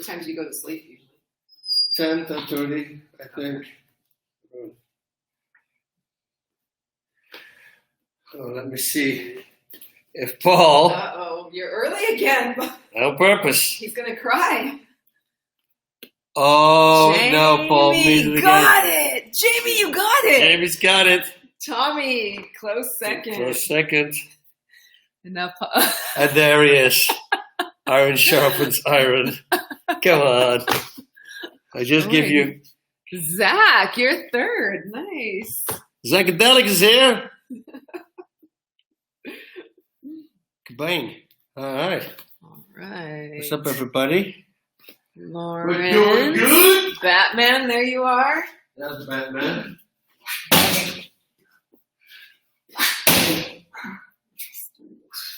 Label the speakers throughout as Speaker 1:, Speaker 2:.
Speaker 1: What time do you go to sleep usually?
Speaker 2: 10:30, I think. Oh, let me see. If Paul...
Speaker 1: Uh-oh, you're early again.
Speaker 2: On purpose.
Speaker 1: He's going to cry.
Speaker 2: Oh,
Speaker 1: Jamie,
Speaker 2: no, Paul made it
Speaker 1: got
Speaker 2: again.
Speaker 1: it. Jamie, you got it.
Speaker 2: Jamie's got it.
Speaker 1: Tommy, close second.
Speaker 2: Close second.
Speaker 1: Enough.
Speaker 2: And there he is. Iron sharpens iron. Come on. I just give you...
Speaker 1: Zach, you're third. Nice.
Speaker 2: Zacadelic is here. Bang. All right.
Speaker 1: All right.
Speaker 2: What's up, everybody?
Speaker 1: Lauren.
Speaker 2: We're doing good.
Speaker 1: Batman, there you are.
Speaker 2: That's Batman.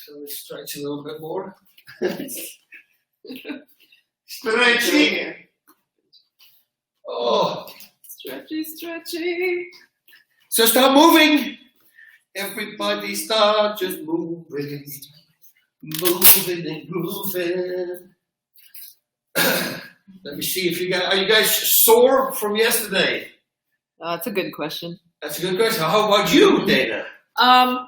Speaker 2: So we stretch a little bit more. Stretchy. Oh.
Speaker 1: Stretchy, stretchy.
Speaker 2: So start moving. Everybody start just moving. Moving and grooving. Let me see if are you guys sore from yesterday?
Speaker 1: That's a good question.
Speaker 2: That's a good question. How about you, Dana?
Speaker 1: I'm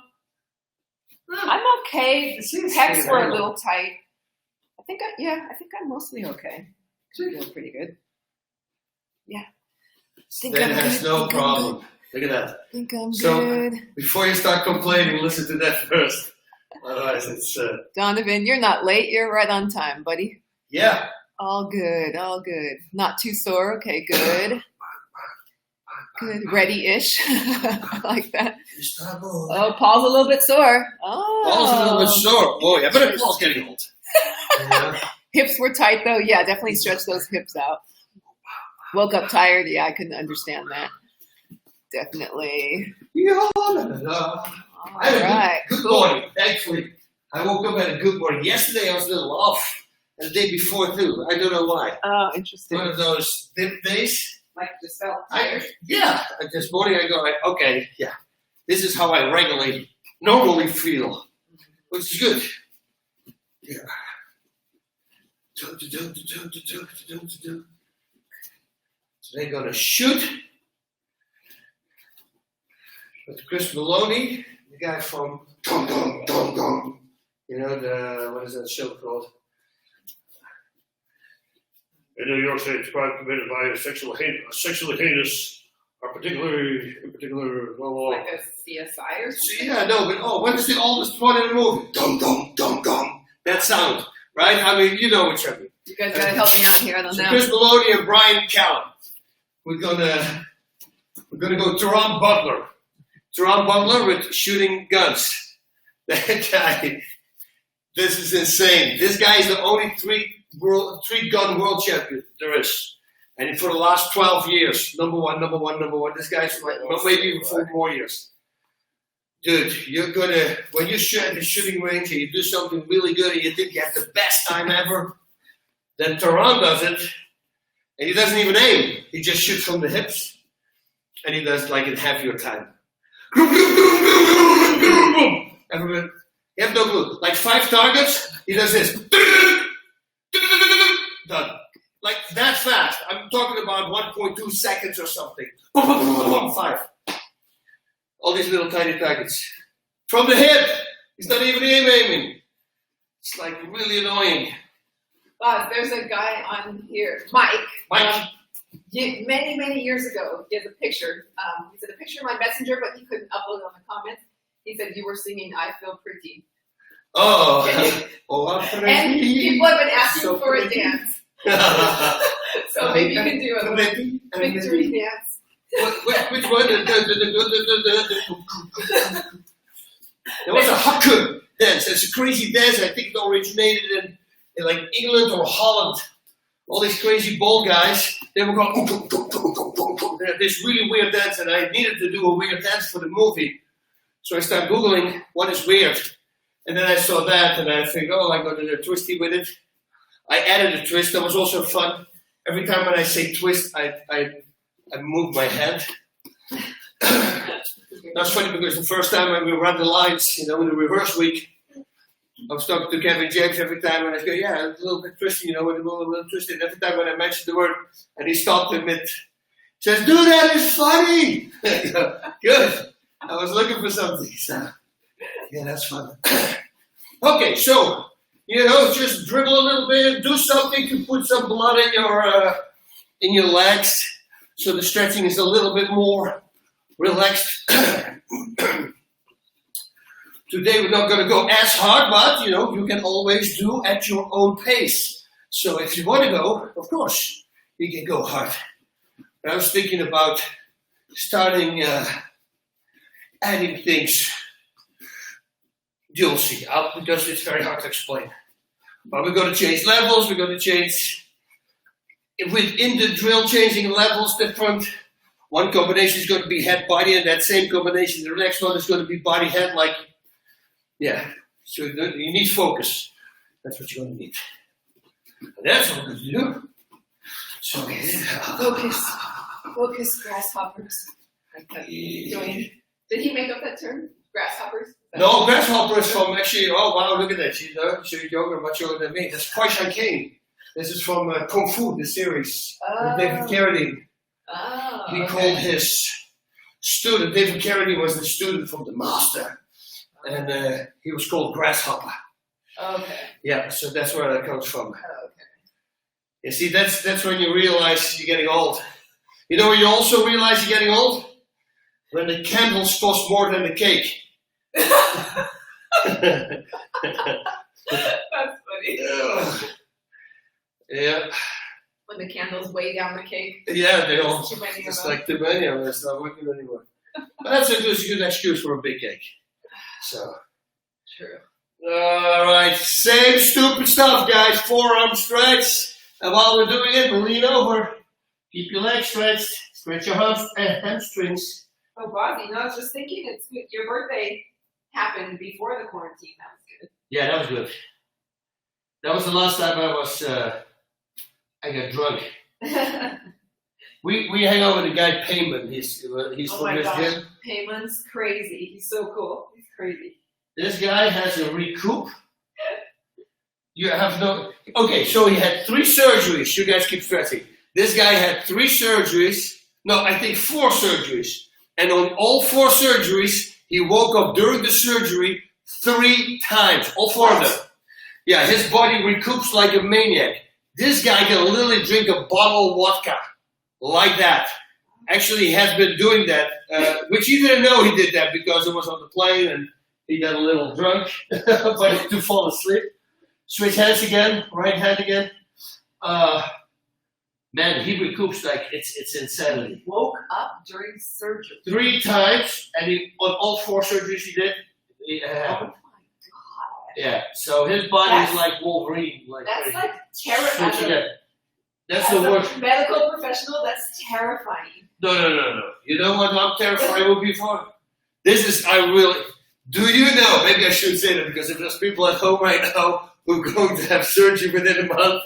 Speaker 1: okay. The pecs were a little tight. I think I'm mostly okay. I feel pretty good. Yeah.
Speaker 2: Dana has no problem. Look at that.
Speaker 1: I think I'm
Speaker 2: So,
Speaker 1: good.
Speaker 2: before you start complaining, listen to that first. Otherwise, it's...
Speaker 1: Donovan, you're not late. You're right on time, buddy.
Speaker 2: Yeah.
Speaker 1: All good. All good. Not too sore. Okay, good. Good. Ready-ish. I like that. Oh, Paul's a little bit sore. Oh.
Speaker 2: Paul's a little bit sore. Boy, I bet Paul's getting old. Yeah.
Speaker 1: Hips were tight, though. Yeah, definitely stretch those hips out. Woke up tired. Yeah, I couldn't understand that. Definitely. All
Speaker 2: I had
Speaker 1: right.
Speaker 2: a good morning, thankfully. I woke up at a good morning. Yesterday I was a little off, and the day before too. I don't know why.
Speaker 1: Oh, interesting.
Speaker 2: One of those dip days.
Speaker 1: Like just felt tired.
Speaker 2: This morning I go, okay, yeah. This is how I normally feel, which is good. Yeah. So they're gonna shoot. With Chris Maloney, the guy from Dum Dum Dum Dum. You know, what is that show called? In New York State, crime committed by a sexually heinous, or in particular,
Speaker 1: Like a CSI or something?
Speaker 2: Yeah, no, but what is the oldest one in the movie? Dum Dum Dum Dum. That sound, right? I mean, you know which one.
Speaker 1: You guys gotta help me out here. I don't know.
Speaker 2: Chris Maloney and Brian Callen. We're gonna go Teron Butler. Teron Butler with shooting guns. That guy, this is insane. This guy is the only three-gun world champion there is. And for the last 12 years, number one. This guy's like maybe even 4 more years. Dude, you're gonna, when you shoot at the shooting range and you do something really good and you think you have the best time ever, then Teron does it, and he doesn't even aim. He just shoots from the hips, and he does like in heavier time. Everybody, you have no clue. Like 5 targets, he does this. Done. Like that fast. I'm talking about 1.2 seconds or something. 5. All these little tiny targets. From the hip. He's not even aiming. It's like really annoying.
Speaker 1: There's a guy on here, Mike. Many, many years ago, he has a picture. He said a picture of my messenger, but he couldn't upload it on the comments. He said you were singing "I Feel Pretty."
Speaker 2: Oh,
Speaker 1: and people have been asking for a dance. So maybe you can do a victory dance.
Speaker 2: Which one? There was a haka dance. It's a crazy dance. I think it originated in like England or Holland. All these crazy bald guys, they were going this really weird dance, and I needed to do a weird dance for the movie. So I started Googling what is weird. And then I saw that, and I think, I'm going to do a twisty with it. I added a twist. That was also fun. Every time when I say twist, I move my head. That's funny because the first time when we ran the lines, in the reverse week, I was talking to Kevin James every time, and I go, yeah, it's a little bit twisted, a little twisted. Every time when I mentioned the word, and he stopped a bit, says, dude, that is funny. Good. I was looking for something. So, yeah, that's fun. Okay, so, just dribble a little bit, do something to put some blood in your legs, so the stretching is a little bit more relaxed. Today we're not going to go as hard, but you can always do at your own pace. So if you want to go, of course, you can go hard. But I was thinking about starting adding things. You'll see, because it's very hard to explain. But we're going to change levels. We're going to change within the drill, changing levels different. One combination is going to be head body, and that same combination, the next one is going to be body head, yeah, so you need focus. That's what you're going to need. And that's what we're going to do. So,
Speaker 1: Focus, grasshoppers. Did he make up that term? Grasshoppers?
Speaker 2: No, grasshopper is from actually, oh wow, look at that. She's younger, much younger than me. That's Kwai Shan King. This is from Kung Fu, the series. With David Carradine.
Speaker 1: Oh,
Speaker 2: He called his student, David Carradine was the student from the master. And he was called Grasshopper.
Speaker 1: Okay.
Speaker 2: Yeah, so that's where that comes from.
Speaker 1: Okay.
Speaker 2: You see, that's when you realize you're getting old. You know when you also realize you're getting old? When the candles cost more than the cake.
Speaker 1: That's funny.
Speaker 2: Yeah.
Speaker 1: When the candles weigh down the cake.
Speaker 2: Yeah, they all.
Speaker 1: Too many of
Speaker 2: It's
Speaker 1: them.
Speaker 2: like too many of them. It's not working anymore. But that's a good excuse for a big cake. So.
Speaker 1: True.
Speaker 2: All right, same stupid stuff, guys. Forearm stretch. And while we're doing it, we'll lean over. Keep your legs stretched. Stretch your hamstrings.
Speaker 1: Oh, Bobby, I was just thinking, your birthday happened before the quarantine. That was good.
Speaker 2: Yeah, that was good. That was the last time I got drunk. We hang out with a guy Payman. He's
Speaker 1: Oh
Speaker 2: from
Speaker 1: my
Speaker 2: this
Speaker 1: gosh,
Speaker 2: gym.
Speaker 1: Payman's crazy. He's so cool. He's crazy.
Speaker 2: This guy has a recoup. You have no. Okay, so he had 3 surgeries. You guys keep stressing. This guy had 3 surgeries. No, I think 4 surgeries. And on all 4 surgeries, he woke up during the surgery 3 times. All 4 of them. Yeah, his body recoups like a maniac. This guy can literally drink a bottle of vodka like that. Actually, he has been doing that, which he didn't know he did that because it was on the plane and he got a little drunk, but to fall asleep. Switch hands again, right hand again. Man, he recoups like it's insanity.
Speaker 1: Woke up during surgery.
Speaker 2: 3 times, and on all 4 surgeries he did, it happened.
Speaker 1: Oh my god.
Speaker 2: Yeah, so his body is like Wolverine.
Speaker 1: That's like terrifying.
Speaker 2: That's the worst.
Speaker 1: As a medical professional, that's terrifying.
Speaker 2: No. You know what I'm terrified will be for? Do you know, maybe I should say that because if there's people at home right now who are going to have surgery within a month,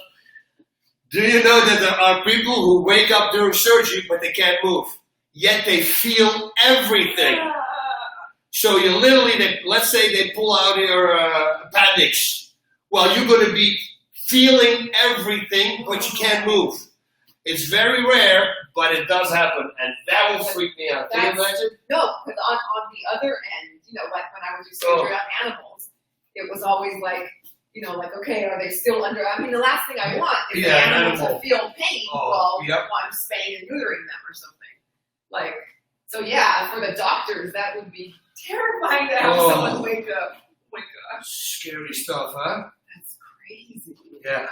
Speaker 2: do you know that there are people who wake up during surgery but they can't move, yet they feel everything? So you literally, let's say they pull out your appendix. Well, you're going to be feeling everything, but you can't move. It's very rare, but it does happen, and that will freak me out. Can you imagine?
Speaker 1: No, because on the other end, like when I would do surgery on animals, it was always like, okay, are they still under? I mean, the last thing I want is the animal to feel pain while I'm spaying and neutering them or something. So yeah, for the doctors, that would be terrifying to have someone wake up. Oh my gosh.
Speaker 2: Scary stuff, huh?
Speaker 1: That's crazy.
Speaker 2: Yeah.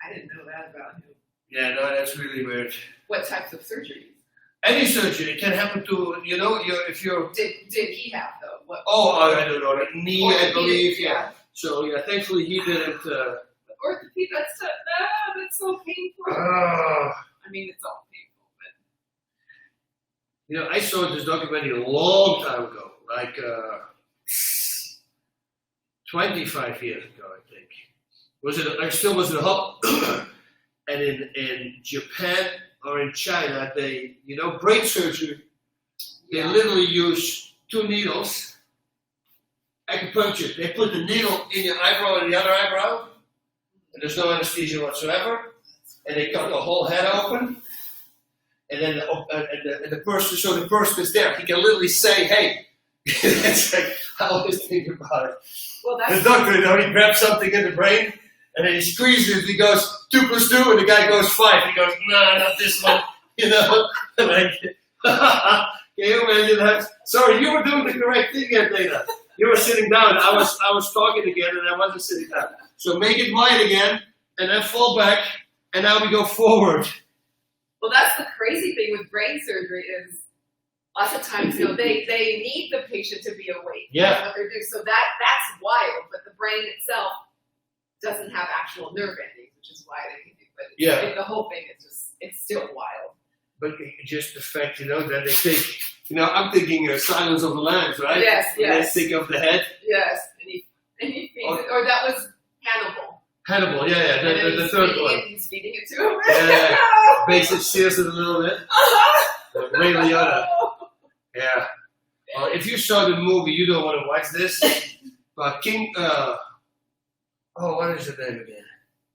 Speaker 1: I didn't know that about him.
Speaker 2: Yeah, no, that's really weird.
Speaker 1: What types of surgeries?
Speaker 2: Any surgery can happen to, if you're...
Speaker 1: Did he have, though?
Speaker 2: I don't know. Knee, I believe,
Speaker 1: yeah.
Speaker 2: So, yeah, thankfully he didn't...
Speaker 1: Orthopedic, that's so painful. I mean, it's all painful, but...
Speaker 2: I saw this documentary a long time ago, like 25 years ago, I think. Was it a hub? And in Japan or in China, they, brain surgery, they literally use 2 needles acupuncture. They put the needle in your eyebrow and the other eyebrow, and there's no anesthesia whatsoever. And they cut the whole head open, and then the person, so the person is there. He can literally say, "Hey," it's like I always think about it.
Speaker 1: Well, that's
Speaker 2: The doctor, you know, he grabs something in the brain, and then he squeezes it. He goes 2 + 2, and the guy goes 5. He goes, "No, not this one," you know. Like, can you imagine that? Sorry, you were doing the correct thing here, Dana. You were sitting down. I was talking again, and I wasn't sitting down. So make it wide again, and then fall back, and now we go forward.
Speaker 1: Well, that's the crazy thing with brain surgery is lots of times, you know, they need the patient to be awake.
Speaker 2: Yeah.
Speaker 1: That's what they're doing. So that's wild, but the brain itself doesn't have actual nerve endings, which is why they can do it. But
Speaker 2: Yeah.
Speaker 1: the whole thing is just, it's still wild.
Speaker 2: But just the fact, you know, that they think, you know, I'm thinking Silence of the Lambs, right?
Speaker 1: Yes,
Speaker 2: When
Speaker 1: yes.
Speaker 2: they think of the head.
Speaker 1: Yes. And he feeds it. Or that was Hannibal.
Speaker 2: Hannibal, yeah,
Speaker 1: And then
Speaker 2: the
Speaker 1: he's
Speaker 2: third
Speaker 1: feeding
Speaker 2: one.
Speaker 1: it, he's feeding it to him.
Speaker 2: Yeah. Basically sears it a little bit. Ray Liotta. Yeah. Well, if you saw the movie, you don't want to watch this. But what is the name again?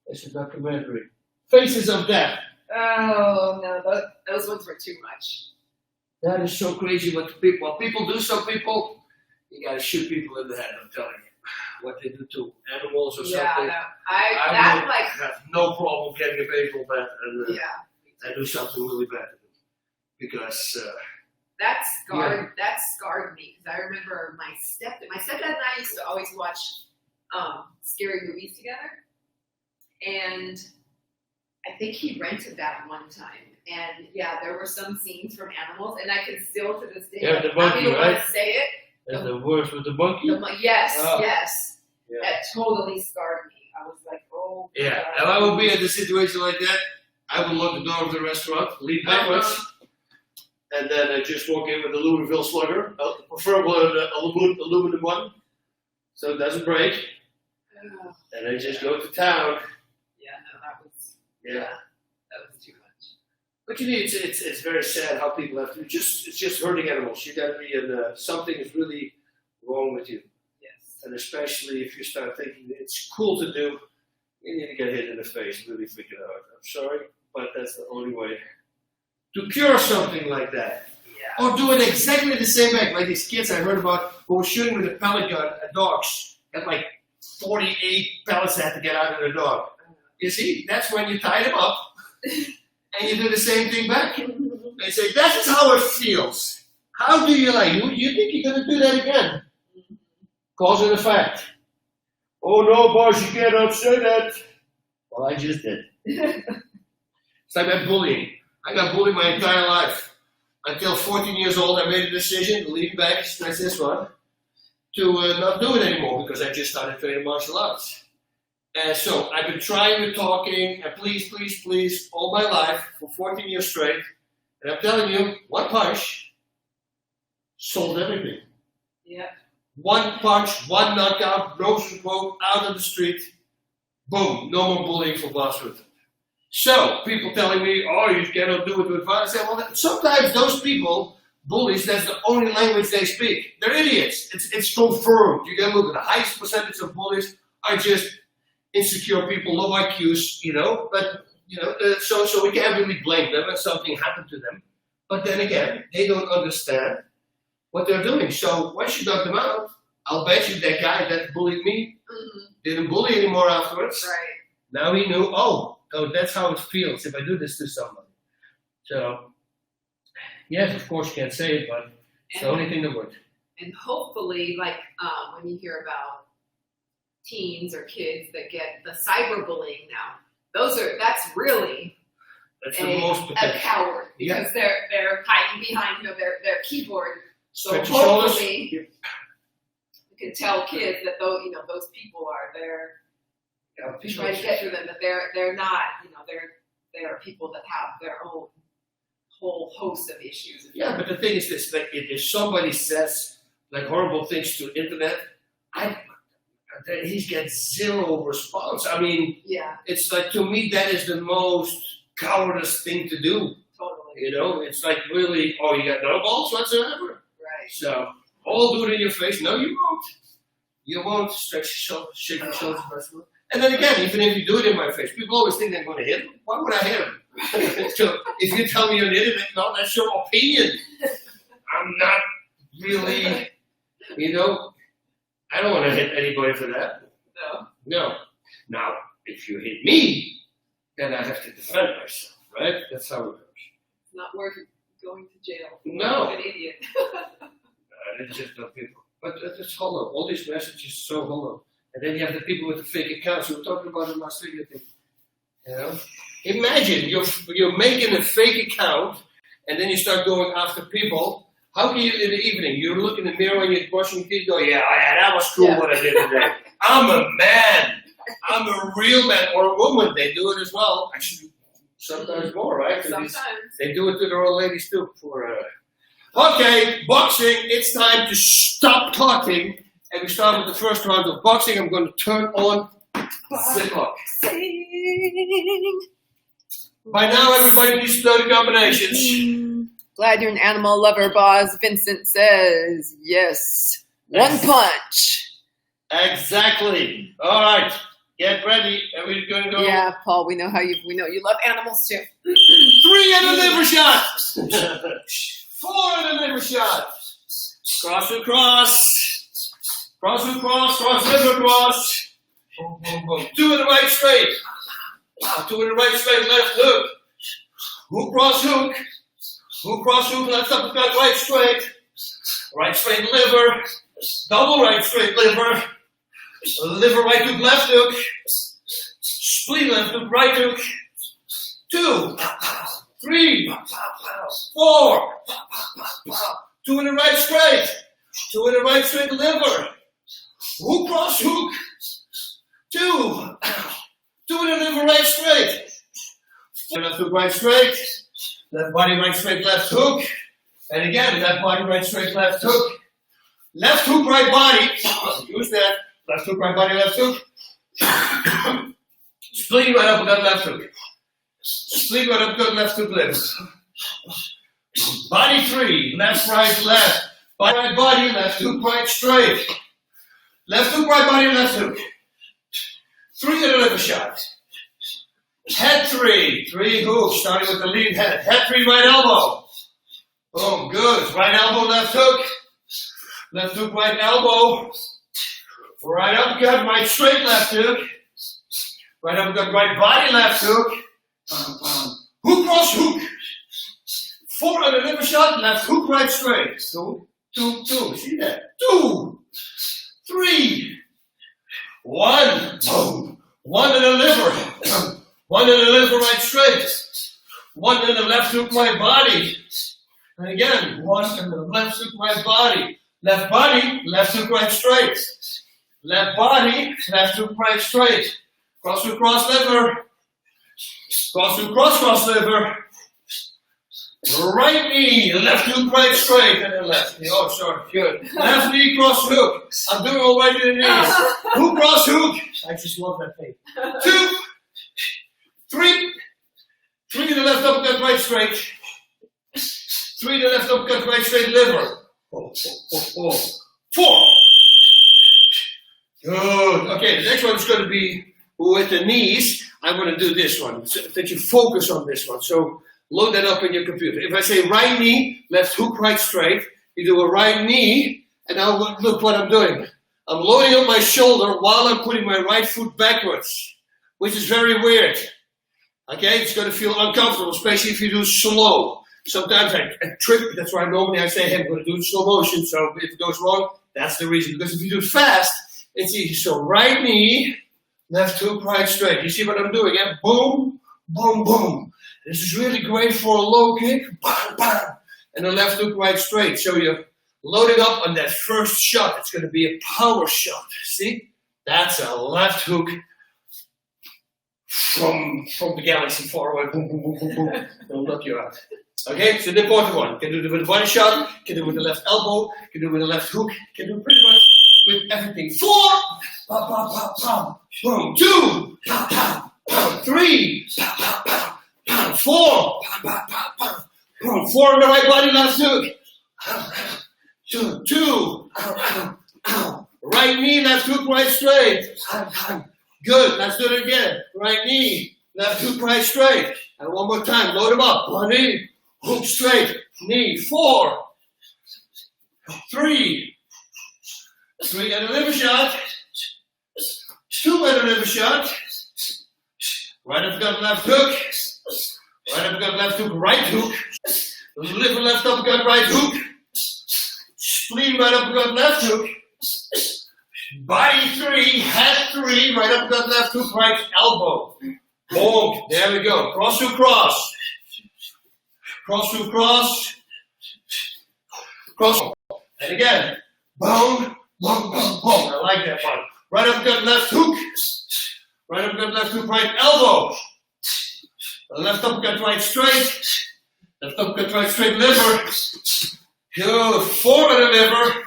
Speaker 2: It's a documentary. Faces of Death.
Speaker 1: Oh, no, those ones were too much.
Speaker 2: That is so crazy what people do. Some people, you gotta shoot people in the head, I'm telling you. What they do to animals or
Speaker 1: Yeah,
Speaker 2: something.
Speaker 1: no.
Speaker 2: I would have no problem getting a baseball bat and do something really bad to them. Because
Speaker 1: that scarred me because I remember my stepdad and I used to always watch scary movies together, and I think he rented that one time, and yeah, there were some scenes from animals, and I can still to this day.
Speaker 2: Yeah, the monkey,
Speaker 1: I don't
Speaker 2: right?
Speaker 1: want to say it.
Speaker 2: and the words with the monkey.
Speaker 1: Yes,
Speaker 2: Oh.
Speaker 1: yes.
Speaker 2: Yeah.
Speaker 1: That totally scarred me. I was like, oh.
Speaker 2: Yeah, if I would be in a situation like that, I would lock the door of the restaurant, leave backwards, and then just walk in with a Louisville slugger, preferably an aluminum one, so it doesn't break, and then just go to town.
Speaker 1: Yeah, no, that was.
Speaker 2: Yeah.
Speaker 1: That was too much.
Speaker 2: But you need, it's very sad how people have to, it's just hurting animals. You gotta be something is really wrong with you.
Speaker 1: Yes.
Speaker 2: And especially if you start thinking it's cool to do, you need to get hit in the face and really figure it out. I'm sorry, but that's the only way to cure something like that.
Speaker 1: Yeah.
Speaker 2: Or do it exactly the same act, like these kids I heard about who were shooting with a pellet gun at dogs. Had like 48 pellets they had to get out of their dog. You see, that's when you tie them up and you do the same thing back. They say, that is how it feels. How do you like? You think you're going to do that again? Cause and effect. Oh no, boss, you cannot say that. Well, I just did. It's like that bullying. I got bullied my entire life. Until 14 years old, I made a decision to leave back, that's this one, to not do it anymore because I just started training martial arts. And so I've been trying and talking and please, please, please all my life for 14 years straight. And I'm telling you, one punch solved everything.
Speaker 1: Yeah.
Speaker 2: One punch, one knockout, nose to quote, out of the street, boom, no more bullying for Bas Rutten. So, people telling me, oh, you cannot do it with violence. I say, well, sometimes those people, bullies, that's the only language they speak. They're idiots. It's confirmed. You can look at the highest percentage of bullies are just insecure people, low IQs, but, so we can't really blame them if something happened to them. But then again, they don't understand what they're doing. So once you knock them out, I'll bet you that guy that bullied me didn't bully anymore afterwards.
Speaker 1: Right.
Speaker 2: Now he knew, oh, that's how it feels if I do this to somebody. So, yes, of course you can't say it, but it's the only thing that worked.
Speaker 1: And hopefully, like when you hear about teens or kids that get the cyberbullying now, that's really
Speaker 2: That's the most
Speaker 1: a
Speaker 2: potential.
Speaker 1: coward because they're hiding behind their keyboard. So
Speaker 2: Stretch your shoulders.
Speaker 1: hopefully you can tell kids that those people are there. Try to get to them that they're not, they're people that have their own whole host of issues.
Speaker 2: Yeah, but the thing is this, like, if somebody says like horrible things to the internet, he gets zero response. I mean,
Speaker 1: yeah,
Speaker 2: it's like, to me, that is the most cowardice thing to do.
Speaker 1: totally.
Speaker 2: It's like really, oh, you got no balls whatsoever.
Speaker 1: Right.
Speaker 2: So, all do it in your face. No, you won't. You won't stretch your shoulders, shake your shoulders, and then again, even if you do it in my face, people always think they're going to hit him. Why would I hit him? So if you tell me you're an idiot, no, that's your opinion. I'm not really, I don't want to hit anybody for that. No. Now, if you hit me, then I have to defend myself, right? That's how it goes.
Speaker 1: Not worth going to jail.
Speaker 2: No.
Speaker 1: An idiot.
Speaker 2: It's just not people. But it's hollow. All these messages are so hollow. And then you have the people with the fake accounts. We were talking about it last week, I think. Imagine you're making a fake account, and then you start going after people. How can you, in the evening, you look in the mirror and you're brushing your teeth, go, yeah, that was cool what I did today. I'm a man. I'm a real man or a woman. They do it as well. Actually, sometimes more, right?
Speaker 1: Sometimes.
Speaker 2: They do it to their old ladies too. Okay, boxing. It's time to stop talking. And we start with the first round of boxing. I'm going to turn on the clock. By now, everybody needs to know the combinations.
Speaker 1: Glad you're an animal lover, Bas. Vincent says yes. One punch.
Speaker 2: Exactly. All right. Get ready. Are we going to go?
Speaker 1: Yeah, Paul. We know you love animals too.
Speaker 2: 3 and a liver shot. 4 and a liver shot. Cross to cross. Cross to cross. Cross liver cross. Boom, boom, boom. 2 in the right straight. 2 in the right straight. Left hook. Hook cross hook. Hook cross hook. Left uppercut. Right straight. Right straight liver. Double right straight liver. Liver right hook, left hook. Split left hook, right hook. 2, 3, 4. 2 in the right straight. 2 in the right straight liver. Hook cross hook. 2. 2 in the liver right straight. Left hook right straight. Left body right straight left hook. And again, left body right straight left hook. Left hook right body. Use that. Left hook, right body, left hook. Split right uppercut, left hook. Split right uppercut, left hook, left. Body 3, left, right, left. Body, right body, left hook, right, straight. Left hook, right body, left hook. 3 and a liver shot. Head 3, 3 hooks, starting with the lead head. Head 3, right elbow. Boom, good. Right elbow, left hook. Left hook, right elbow. Right uppercut, right straight, left hook. Right uppercut, right body, left hook. Hook cross hook. 4 and a liver shot, left hook, right straight. 2, 2, 2. See that? 2, 3, 1. Boom. 1 in the liver. 1 in the liver, right straight. 1 in the left hook, right body. And again, 1 in the left hook, right body. Left body, left hook, right straight. Left body, left hook, right straight. Cross hook, cross liver. Cross hook, cross liver. Right knee, left hook, right straight. And then left knee. Oh, sorry, good. Left knee, cross hook. I'm doing already the knees. Hook, cross hook. I just love that thing. 2, 3. 3 to the left uppercut, right straight. 3 to the left uppercut, right straight liver. 4. Good. Okay, the next one is going to be with the knees. I'm going to do this one, so that you focus on this one. So load that up in your computer. If I say right knee, left hook, right straight, you do a right knee, and now look what I'm doing. I'm loading up my shoulder while I'm putting my right foot backwards, which is very weird. Okay, it's going to feel uncomfortable, especially if you do slow. Sometimes I trip. That's why normally I say, hey, I'm going to do it in slow motion. So if it goes wrong, that's the reason. Because if you do it fast, it's easy. So right knee, left hook, right straight. You see what I'm doing? Yeah? Boom, boom, boom. This is really great for a low kick. Bam, bam. And the left hook, right straight. So you're loading up on that first shot. It's going to be a power shot. See? That's a left hook from the galaxy far away. Boom, boom, boom, boom, boom. It'll knock you out. Okay, so the important one. You can do it with the body shot. You can do it with the left elbow. You can do it with the left hook. You can do it pretty much with everything. 4, bam, bam, bam, bam. Boom. 2, bam, bam, bam. 3, bam, bam, bam, bam. 4, bam, bam, bam, bam. Boom. 4 on the right body, left hook. 2, Right knee, left hook, right straight. Good. Let's do it again. Right knee, left hook, right straight. And one more time. Load them up. One knee, hook straight, knee. 4, 3, and a liver shot. 2 and a liver shot. Right uppercut, left hook. Right uppercut, left hook, right hook. Liver, left uppercut, right hook. Spleen, right uppercut, left hook. Body 3, head 3, right uppercut, left hook, right elbow. Boom. There we go. Cross to cross. Cross to cross. Cross. And again. Boom, boom, boom, boom. I like that one. Right uppercut, left hook. Right uppercut, left hook, right elbow. Left uppercut, right straight. Left uppercut, right straight liver. Good. 4 and a liver.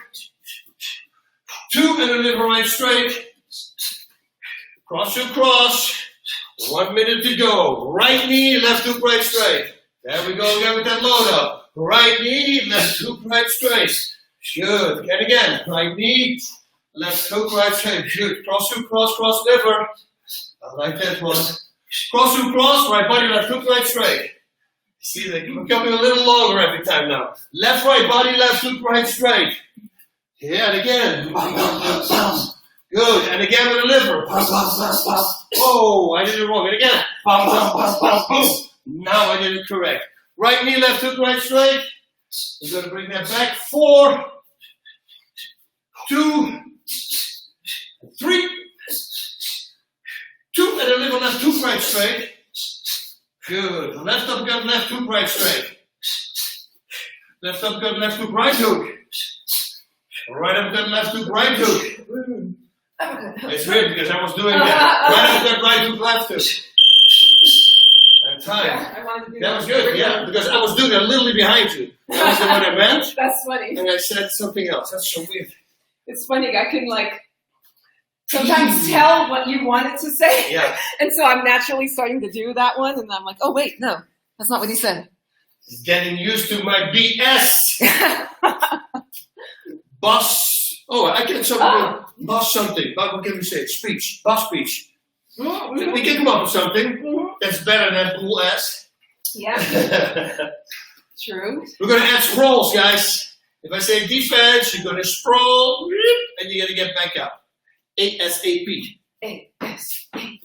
Speaker 2: 2 and a liver, right straight. Cross to cross. 1 minute to go. Right knee, left hook, right straight. There we go again with that load up. Right knee, left hook, right straight. Good. And again. Right knee, left hook, right straight. Good. Cross to cross, cross liver. I like that one. Cross to cross, right body, left hook, right straight. See, they're becoming a little longer every time now. Left, right body, left hook, right straight. Yeah, and again. Good. And again with the liver. Oh, I did it wrong. And again. Now I did it correct. Right knee, left hook, right straight. We're going to bring that back. 4, 2, 3. 2 and a liver, left hook, right straight. Good. Left uppercut, left hook, right straight. Left uppercut, left hook, right hook. Right uppercut, left hook, right hook. It's weird because I was doing that. Right uppercut, right hook, left hook. That time.
Speaker 1: Yeah,
Speaker 2: that was good, yeah. Because I was doing it literally behind you. That was the one I meant.
Speaker 1: That's funny.
Speaker 2: And I said something else. That's so weird.
Speaker 1: It's funny. I can sometimes tell what you wanted to say.
Speaker 2: Yeah.
Speaker 1: And so I'm naturally starting to do that one. And I'm like, oh, wait, no, that's not what he said.
Speaker 2: He's getting used to my BS. Bas. Oh, I can something. Bas something. What can we say? Speech. Bas speech.
Speaker 1: Mm-hmm.
Speaker 2: We can come up with something that's better than cool ass.
Speaker 1: Yeah. True.
Speaker 2: We're going to add sprawls, guys. If I say defense, you're going to sprawl, and you're going to get back up. ASAP.
Speaker 1: ASAP.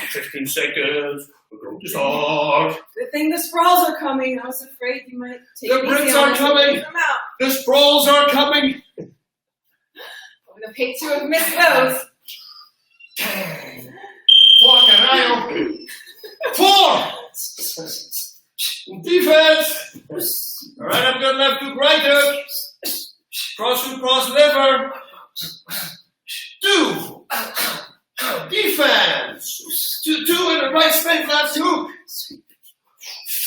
Speaker 2: 15 seconds. We're going to start.
Speaker 1: Good thing the sprawls are coming. I was afraid you might take
Speaker 2: The Brits are coming. The sprawls are coming.
Speaker 1: I'm going to hate to have missed those.
Speaker 2: 4 carajo. 4. Defense. Right uppercut, left hook, right hook. Cross hook, cross liver. 2. Defense. 2 and a right straight left hook.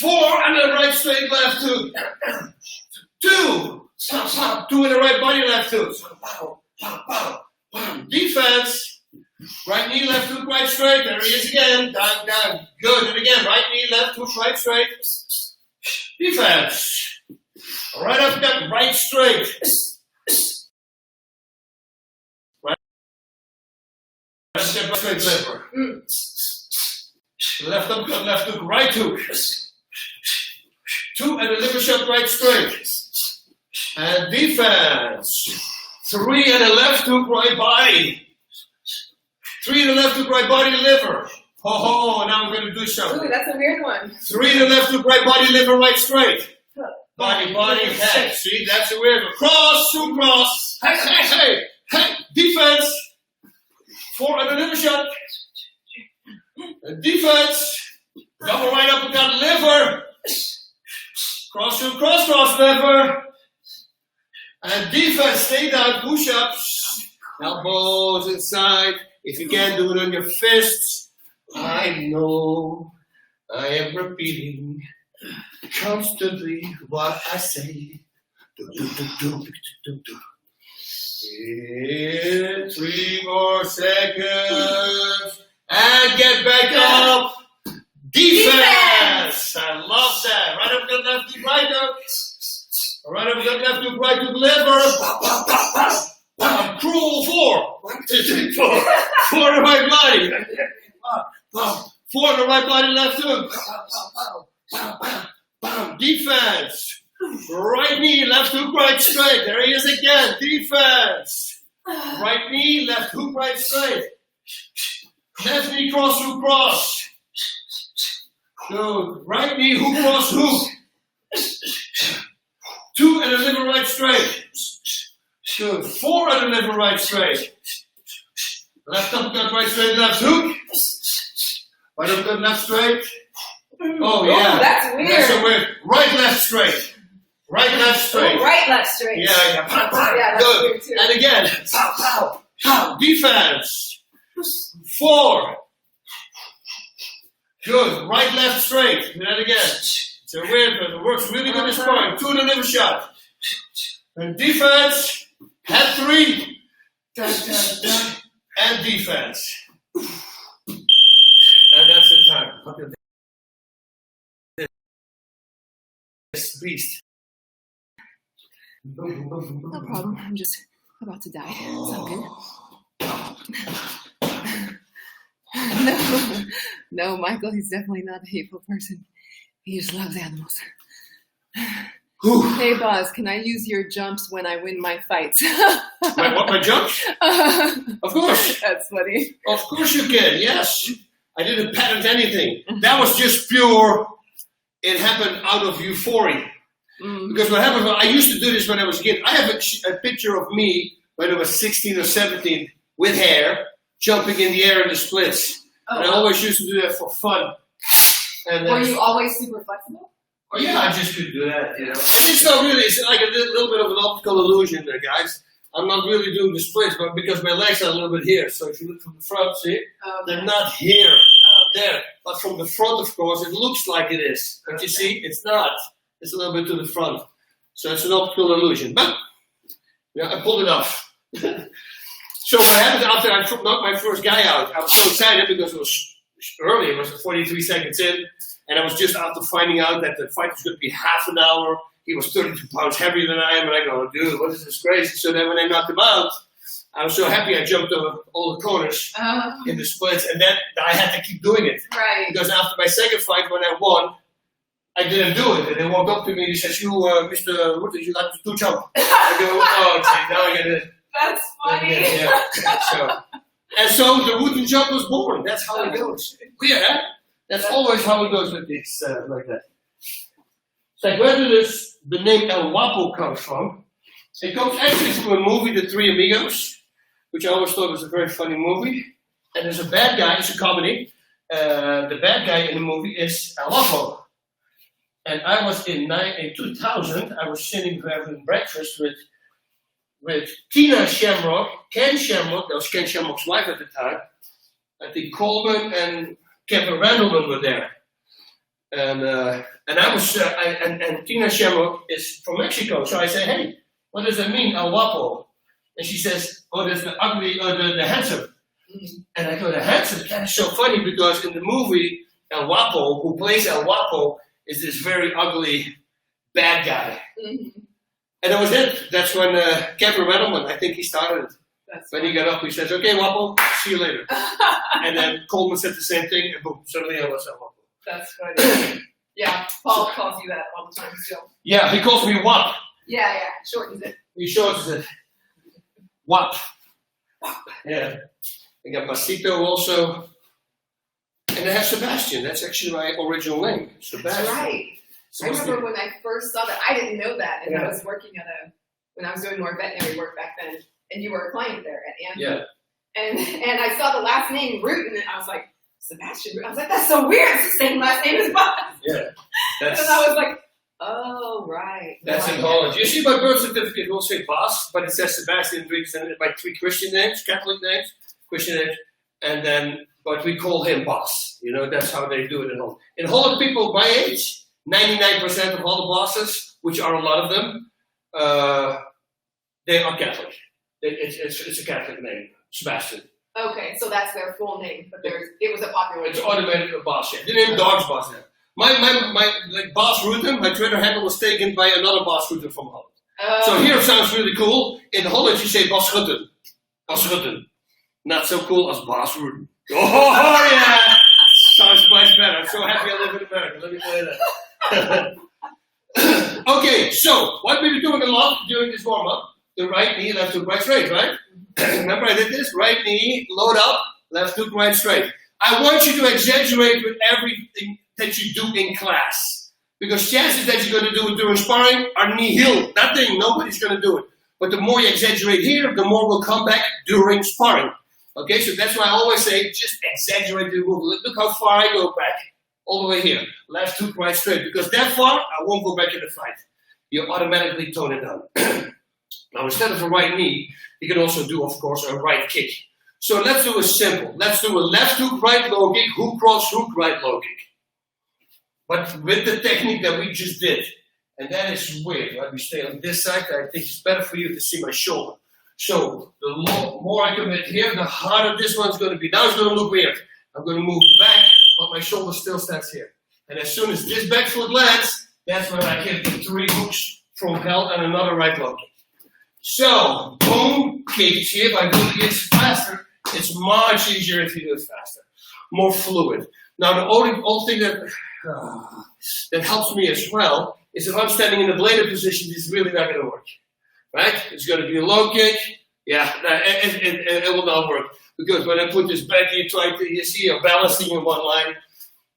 Speaker 2: 4 and a right straight left hook. 2. 2 and a right body left hook. Defense. Right knee, left hook, right straight. There he is again. Down, down. Good. And again, right knee, left hook, right straight. Defense. Right uppercut, right straight. Right uppercut, right straight liver. Left uppercut, left hook, right hook. 2 and a liver shot, right straight. And defense. 3 and a left hook, right body. 3 to the left hook, right body, liver. Oh, now we're going to do something.
Speaker 1: Ooh, that's a weird one.
Speaker 2: 3 to the left hook, right body, liver, right straight. Body, head. See, that's a weird one. Cross, to cross. Hey. Defense. 4 and a liver shot. Defense. Double right uppercut, liver. Cross to cross, liver. And defense, stay down, push-ups. Elbows inside. If you can't do it on your fists, I know I am repeating constantly what I say. In 3 more seconds. And get back up. Defense! I love that. Right up the left, right up. Right uppercut, left hook, right hook, liver. Cruel 4. 1, 2, 3, 4. 4 in the right body. 4 in the right body, left hook. Defense. Right knee, left hook, right straight. There he is again. Defense. Right knee, left hook, right straight. Left knee, cross hook, cross. Good. Right knee, hook, cross, hook. 2 and a liver right straight. Good. 4 and a liver right straight. Left uppercut, right straight, left hook. Right uppercut, left straight. Oh yeah.
Speaker 1: Ooh, that's weird.
Speaker 2: That's so weird. Right, left straight. Right, left straight.
Speaker 1: Ooh, right, left straight.
Speaker 2: Yeah.
Speaker 1: Yeah, that's
Speaker 2: Good.
Speaker 1: weird too.
Speaker 2: And again. Pow, pow, pow. Defense. 4. Good. Right, left straight. Do that again. It's a weird, but it works really good this sparring. 2 in the liver shot. And defense. Head 3. And defense. And that's the time. Look at this beast.
Speaker 1: No problem. I'm just about to die. It's all good. No, Michael, he's definitely not a hateful person. He just loves animals. Hey, Bas, can I use your jumps when I win my fights?
Speaker 2: My jumps? Of course.
Speaker 1: That's funny.
Speaker 2: Of course you can, yes. I didn't patent anything. That was just pure, it happened out of euphoria. Because what happened, I used to do this when I was a kid. I have a picture of me when I was 16 or 17 with hair, jumping in the air in the splits. And I always used to do that for fun. And
Speaker 1: were you always super flexible?
Speaker 2: Oh yeah, I just could do that, you know. It's not really, it's like a little bit of an optical illusion there, guys. I'm not really doing the splits, but because my legs are a little bit here. So if you look from the front, see, they're not here, there. But from the front, of course, it looks like it is. But you see, it's not. It's a little bit to the front. So it's an optical illusion. But, yeah, I pulled it off. So what happened after I knocked my first guy out, I was so excited because it was early. It was 43 seconds in. And I was just after finding out that the fight was going to be half an hour. He was 32 pounds heavier than I am. And I go, dude, what is this crazy? So then when I knocked him out, I was so happy I jumped over all the corners in the splits. And then I had to keep doing it.
Speaker 1: Right.
Speaker 2: Because after my second fight, when I won, I didn't do it. And they walked up to me and he says, Mr. Rutten, you like to jump? I go, oh, okay, now I get it.
Speaker 1: That's funny.
Speaker 2: Yeah. So the Rutten jump was born. That's how it goes. Weird, huh? That's always how it goes with this, like that. It's like, where did the name El Guapo come from? It comes actually from a movie, The Three Amigos, which I always thought was a very funny movie. And there's a bad guy, it's a comedy. The bad guy in the movie is El Guapo. And I was in 2000, I was sitting having breakfast with Tina Shamrock, Ken Shamrock, that was Ken Shamrock's wife at the time. I think Coleman and Kevin Randleman were there. And I was, and Tina Shamrock is from Mexico. So I said, hey, what does that mean, El Guapo? And she says, oh, that's the ugly, or the handsome. And I go, the handsome? That is so funny because in the movie, El Guapo, who plays El Guapo, is this very ugly bad guy. And that was it. That's when Kevin Randleman, I think he started it. When he got up, he says, okay, Guapo, see you later. And then Coleman said the same thing, and boom, suddenly I was El Guapo.
Speaker 1: That's funny. Yeah, Paul calls you that all the time still.
Speaker 2: Yeah, he calls me Wap.
Speaker 1: Yeah, shortens it.
Speaker 2: He shortens it. Wap. Yeah. I got Basito also. And I have Sebastian. That's actually my original name. Sebastian.
Speaker 1: That's right. Sebastian. I remember when I first saw that. I didn't know that. And I was working when I was doing more veterinary work back then. And you were a client there at Anthem.
Speaker 2: Yeah.
Speaker 1: And I saw the last name, Rutten, and I was like, Sebastian. I was like, that's so weird. It's the same last name as Bas.
Speaker 2: Yeah.
Speaker 1: And I was like, oh, right.
Speaker 2: That's in Holland. You see my birth certificate, it will say Bas, but it says Sebastian, by 3 Christian names, Catholic names, Christian names, and then, but we call him Bas. You know, that's how they do it in Holland. In Holland, people my age, 99% of all the bosses, which are a lot of them, they are Catholic. It's a Catholic name, Sebastian.
Speaker 1: Okay, so that's their full name, but it was a popular name.
Speaker 2: It's automatic a Bas. Yeah. The name dog's Bas. Yeah. like Bas Rutten, my Twitter handle was taken by another Bas Rutten from Holland. So here it sounds really cool. In Holland, you say Bas Rutten. Bas Rutten. Not so cool as Bas Rutten. Oh, yeah. Sounds much better. I'm so happy I live in America. Let me tell you that. Okay, so what we were doing a lot during this warm-up, the right knee, left hook, right straight, right? Remember I did this? Right knee, load up, left hook, right straight. I want you to exaggerate with everything that you do in class. Because chances that you're going to do it during sparring are nihil. Nothing. Nobody's going to do it. But the more you exaggerate here, the more will come back during sparring. Okay, so that's why I always say, just exaggerate the move. Look how far I go back. All the way here. Left hook, right straight. Because that far, I won't go back in the fight. You automatically tone it down. Now, instead of a right knee, you can also do, of course, a right kick. So let's do a simple. Let's do a left hook, right low kick, hook, cross, hook, right low kick. But with the technique that we just did. And that is weird, right? We stay on this side. I think it's better for you to see my shoulder. So the more I commit here, the harder this one's going to be. Now it's going to look weird. I'm going to move back, but my shoulder still stands here. And as soon as this back foot lands, that's when I hit the 3 hooks from hell and another right low kick. So, boom, kick. See, if I do it faster, it's much easier if you do it faster. More fluid. Now, the only thing that helps me as well is if I'm standing in a bladed position, it's really not going to work. Right? It's going to be a low kick. Yeah, it will not work. Because when I put this back here, you see you're balancing in one line.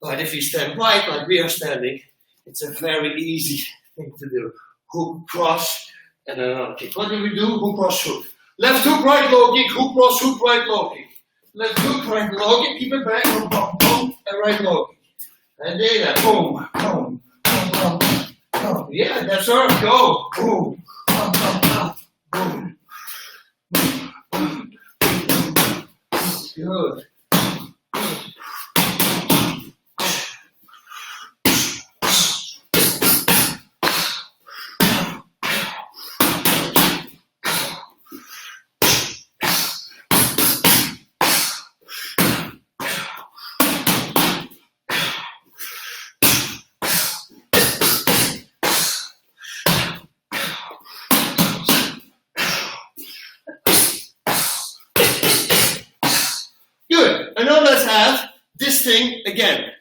Speaker 2: But if you stand right, like we are standing, it's a very easy thing to do. Hook, cross, and another kick. What do we do? Hook, cross, hook. Left hook, right low kick, hook, cross, hook, right low kick. Left hook, right low kick, keep it back, boom, boom, boom, and right low kick. And then boom, boom, boom, boom, boom. Yeah, that's all. Go. Boom, boom, boom, boom. Good. And now let's have this thing again.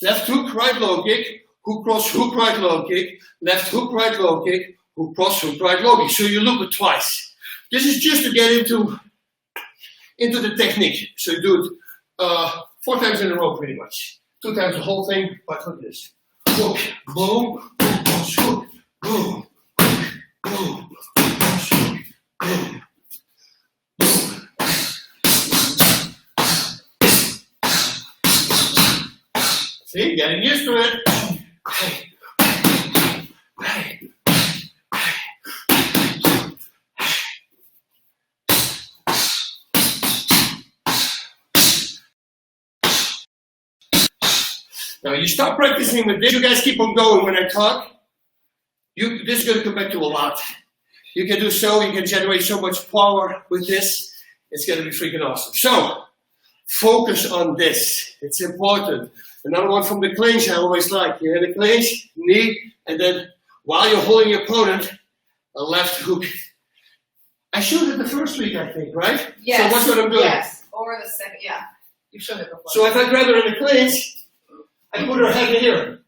Speaker 2: Left hook, right low kick, hook, cross, hook, right low kick, left hook, right low kick, hook, cross, hook, right low kick. So you loop it twice. This is just to get into the technique. So you do it 4 times in a row pretty much. 2 times the whole thing, but like this. Hook, boom, hook, cross, hook, boom, hook, boom, hook, cross, hook, boom. See, getting used to it. Now you start practicing with this. You guys keep on going when I talk. This is going to come back to a lot. You can do so. You can generate so much power with this. It's going to be freaking awesome. So focus on this. It's important. Another one from the clinch I always like. You're in the clinch, knee, and then while you're holding your opponent, a left hook. I showed it the first week, I think, right?
Speaker 1: Yes.
Speaker 2: So what's what I'm doing?
Speaker 1: Yes. Or the second, yeah. You showed it before.
Speaker 2: So if I grab her in the clinch, I put her head here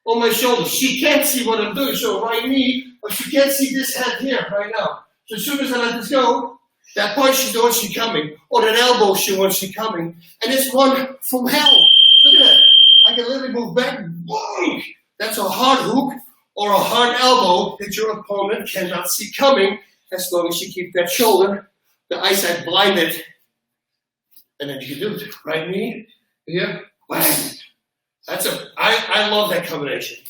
Speaker 2: on my shoulder. She can't see what I'm doing. So right knee, but she can't see this head here right now. So as soon as I let this go, that punch she wants she coming, or that elbow she wants she coming, and it's one from hell. Look at that. I can literally move back. Boom! That's a hard hook or a hard elbow that your opponent cannot see coming as long as you keep that shoulder, the eyesight blinded. And then you can do it. Right knee, here, bang. I love that combination.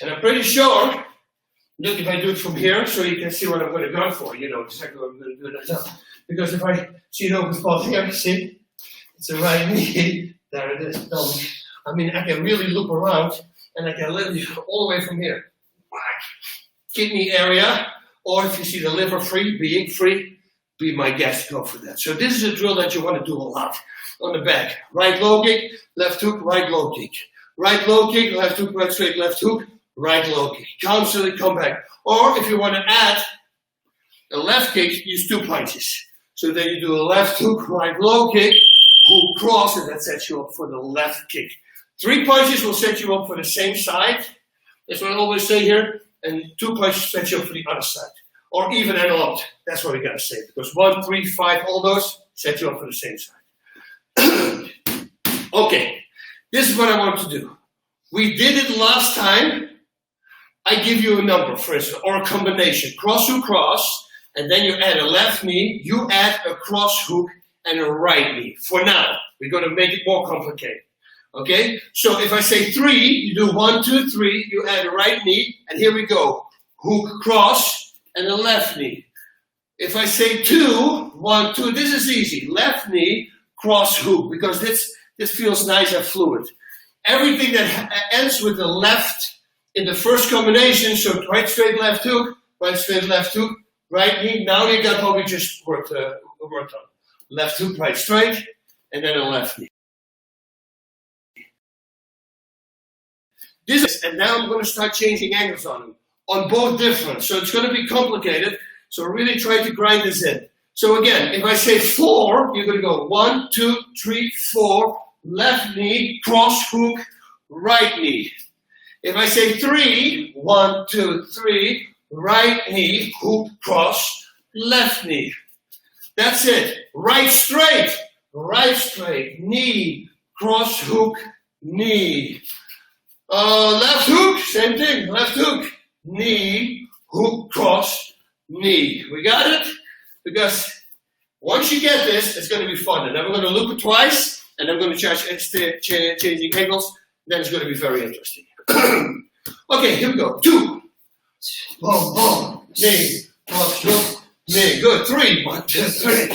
Speaker 2: And I'm pretty sure, look, if I do it from here, so you can see what I'm going to go for, you know exactly what I'm going to do myself. Because if I see it open spot here, see? It's a right knee. There it is. I mean, I can really loop around and I can literally all the way from here. Kidney area, or if you see the liver free, being free, be my guest, go for that. So this is a drill that you want to do a lot. on the back. Right low kick, left hook, right low kick. Right low kick, left hook, right straight, left hook, right low kick. Constantly come back. Or if you want to add a left kick, use 2 punches. So then you do a left hook, right low kick, hook cross, and that sets you up for the left kick. 3 punches will set you up for the same side. That's what I always say here. And 2 punches set you up for the other side. Or even and odd. That's what we gotta say. Because 1, 3, 5, all those set you up for the same side. Okay. This is what I want to do. We did it last time. I give you a number, for instance, or a combination. Cross hook, cross, and then you add a left knee, you add a cross hook and a right knee. For now, we're going to make it more complicated. Okay? So if I say 3, you do 1, 2, 3, you add a right knee, and here we go. Hook, cross, and a left knee. If I say 2, 1, 2, this is easy. Left knee, cross hook, because this feels nice and fluid. Everything that ends with the left in the first combination, so right straight left hook, right straight left hook, right knee. Now you got what we just worked on. Left hook, right straight, and then a left knee. And now I'm going to start changing angles on them, on both different. So it's going to be complicated. So really try to grind this in. So again, if I say 4, you're going to go 1, 2, 3, 4, left knee, cross hook, right knee. If I say 3, 1, 2, 3, right knee, hook, cross, left knee. That's it. Right straight, knee, cross hook, knee. Left hook, same thing. Left hook, knee, hook, cross, knee. We got it? Because once you get this, it's going to be fun. And then we're going to loop it twice, and I'm going to changing angles. Then it's going to be very interesting. Okay, here we go. 2. Boom, boom. Knee, cross hook, knee. Good. 3. 1, 2, 3.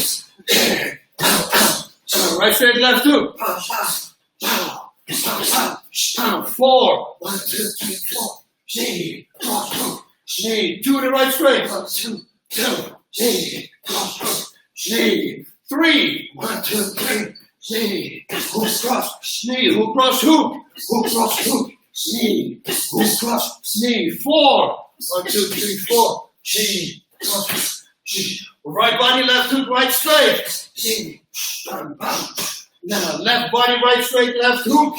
Speaker 2: Right straight, left hook. 4. 1, 2, 3, 4. Knee, cross hook, knee. 2 in the right straight. 1, 2, 2. Knee, cross hook, knee. 3. 1, 2, 3. Knee, hook, cross, knee, hook, cross, hook, cross, hook, knee, hook, cross, knee. 4. 1, 2, 3, 4. Knee, cross, knee. Right body, left hook, right straight. Knee, now left body, right straight, left hook.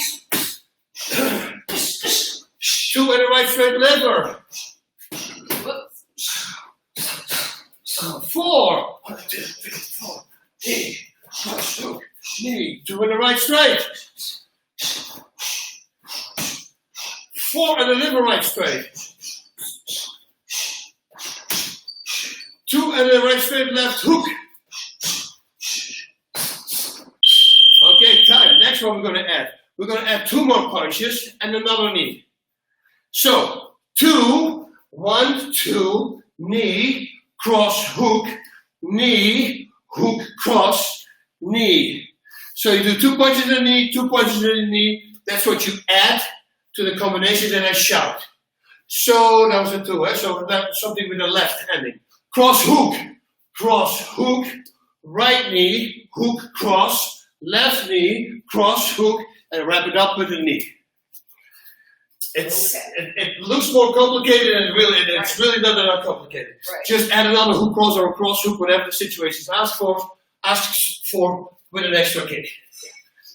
Speaker 2: 2 in the right straight lever. 4. 1, 2, 3, 4. Knee, cross, hook. Knee, 2 in the right straight. 4 in the liver right straight. 2 in the right straight left hook. Okay, time. Next one we're going to add. We're going to add 2 more punches and another knee. So, 2, 1, 2, knee, cross, hook, knee, hook, cross, knee. So you do 2 punches in the knee, 2 punches in the knee. That's what you add to the combination, then I shout. So that was a 2, eh? So that's something with the left handing. Cross hook, right knee, hook, cross, left knee, cross, hook, and wrap it up with the knee. It looks more complicated, and it's really not that complicated. Right. Just add another hook cross or a cross hook, whatever the situation asks for with an extra kick.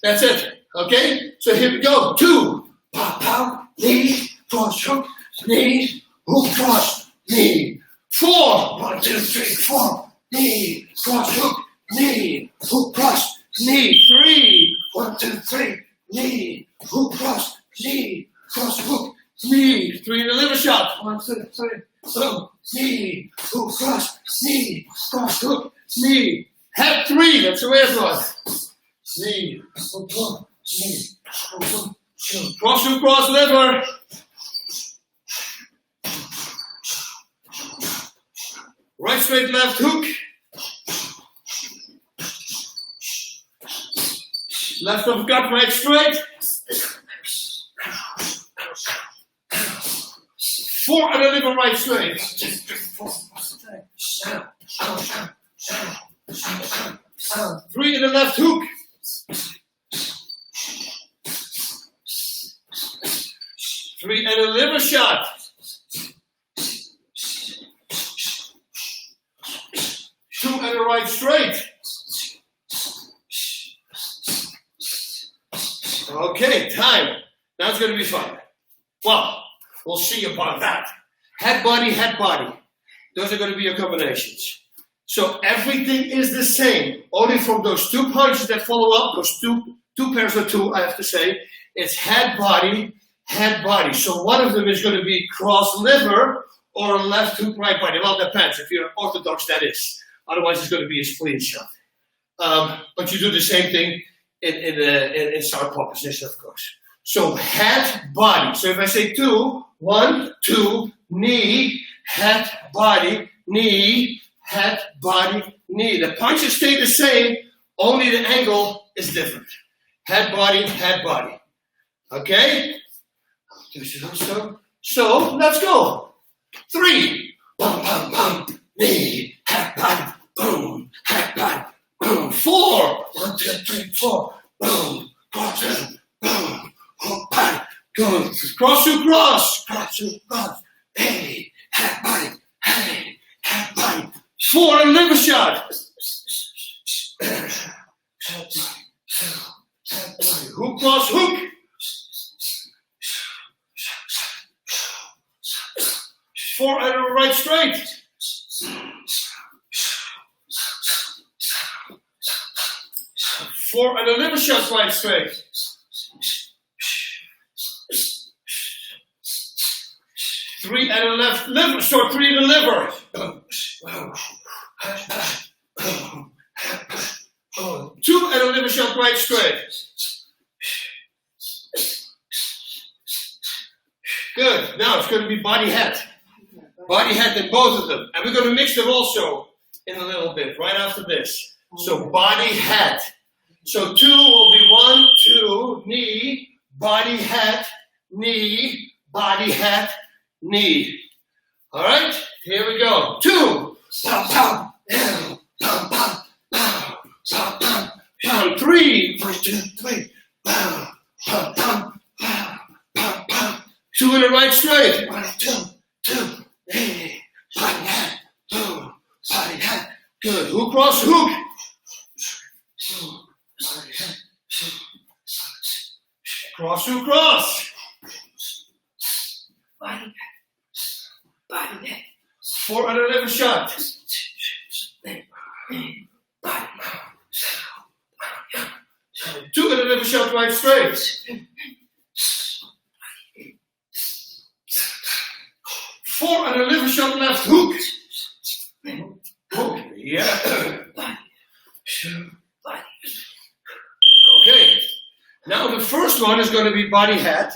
Speaker 2: That's it. Okay? So here we go. 2. Pow, pow, knee, cross hook, knee, hook, cross, knee. 4. 1, 2, 3, 4. Knee, cross hook, knee, hook, cross, knee. 3. 1, 2, 3. Knee, hook, cross, knee, cross hook, knee. 3 in the liver shot. 1, 2, 3. So, knee, hook, cross, knee, cross hook, knee. Head 3. That's the way it was. Knee, hook, cross, knee, hook, cross hook, cross liver. Right straight, left hook. Left of gut, right straight. 4 and a liver right straight. 3 in the left hook. Three and a liver shot. Two and a right straight. Okay, time. Now it's going to be fun. Well, we'll see about that. Head body, head body. Those are going to be your combinations. So everything is the same. Only from those two punches that follow up, those two pairs of two, I have to say, it's head body, head body. So one of them is going to be cross liver or left hook right body. Well, it depends. If you're orthodox, that is. Otherwise, it's going to be a spleen shot. But you do the same thing in southpaw position, of course. So head, body. So if I say two, 1, 2, knee, head, body, knee, head, body, knee. The punches stay the same, only the angle is different. Head, body, head, body. Okay? So let's go. 3, bum, bum, bum, knee, head, body, boom, head, body, boom. 4, 1, 2, 3, 4, boom, cross, boom, hook, body, go, cross to cross, hey, head, body, hey, head, body. 4 and liver shot. Hook, cross, hook. 4 and a right straight. 4 and a liver shot right straight. 3 and a left liver, so 3 and a liver. 2 and a liver shot right straight. Good. Now it's going to be body head. Body head in both of them. And we're going to mix them also in a little bit, right after this. So body head. So 2 will be 1, 2, knee, body head, knee, body head, knee. All right? Here we go. 2. Pum, pum, pum, pum, pum, pum, pum, pum. 3. 1, 2, 3. Pum, pum, pum, pum, pum, pum. 2 in the right straight. 1, 2, 2. Hey, body head, boom, body head. Good. Hook, cross, hook. Body head, cross, hook, cross. Body head, body head. 4 and a liver shot. 2 and a liver shot right straight. 4 and a liver shot left hook. Hook, yeah. Okay. Now the first one is going to be body head,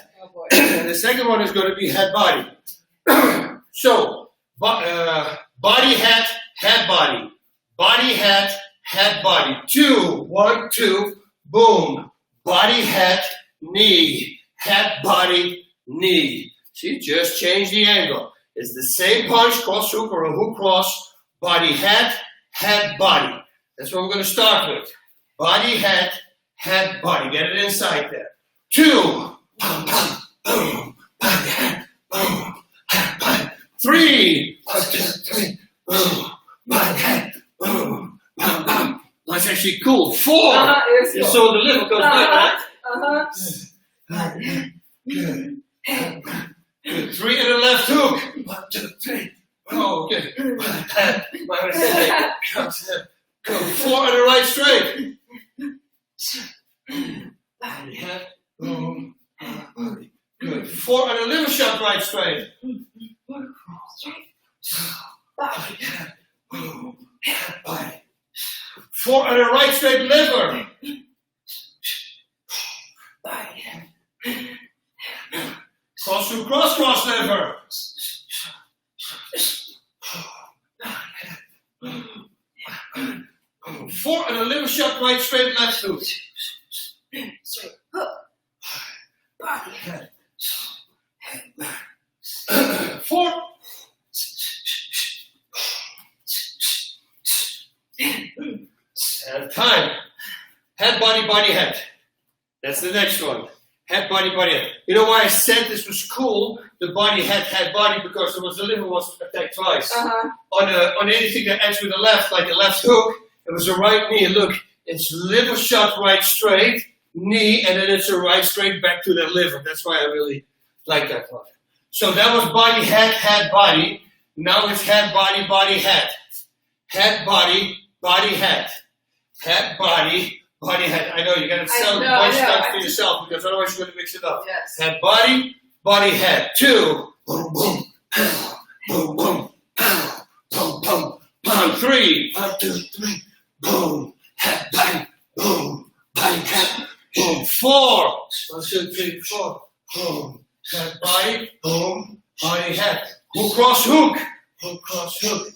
Speaker 2: and the second one is going to be head body. So, body head, head body, body head, head body. 2, 1, 2, boom. Body head, knee, head body, knee. See, just change the angle. It's the same punch, cross hook or a hook cross, body head, head body. That's what we're going to start with. Body head, head body. Get it inside there. 2, bum, bum, boom, body head, boom, head body. 3, 1, 2, 3, boom, body head, boom, bum, bum. That's actually cool. 4.
Speaker 1: Cool.
Speaker 2: So the liver goes like that. Good. Good. 3 and a left hook. 1, 2, 3. Oh, good. Go. 4 and a right straight. Body head, boom, body. Good. 4 and a liver shot right straight. Body head, boom, body. 4 and a right straight liver. Body head. Cross through cross liver. 4 and a liver shot right straight left hook. Straight hook. Body head. 4. And time. Head, body, body, head. That's the next one. Head, body, body, head. You know why I said this was cool? The body, head, body, because the liver was attacked twice. On anything that ends with a left, like a left hook, it was a right knee. Look, it's liver shot right straight, knee, and then it's a right straight back to the liver. That's why I really like that one. So that was body, head, body. Now it's head, body, body, head. Head, body, head. Head, body, head. I know you got to sound one step for yourself because otherwise you're going to mix it up.
Speaker 1: Yes.
Speaker 2: Head, body, head. 2. Boom, boom, pow, boom, boom, pow, boom, boom, pow. 3. 1, 2, 3. Boom, head, body, boom, body, head. Boom. 4. 1, 2, 3, 4. Boom, head, body, boom, body, head. Hook, cross, hook. Hook, cross, hook.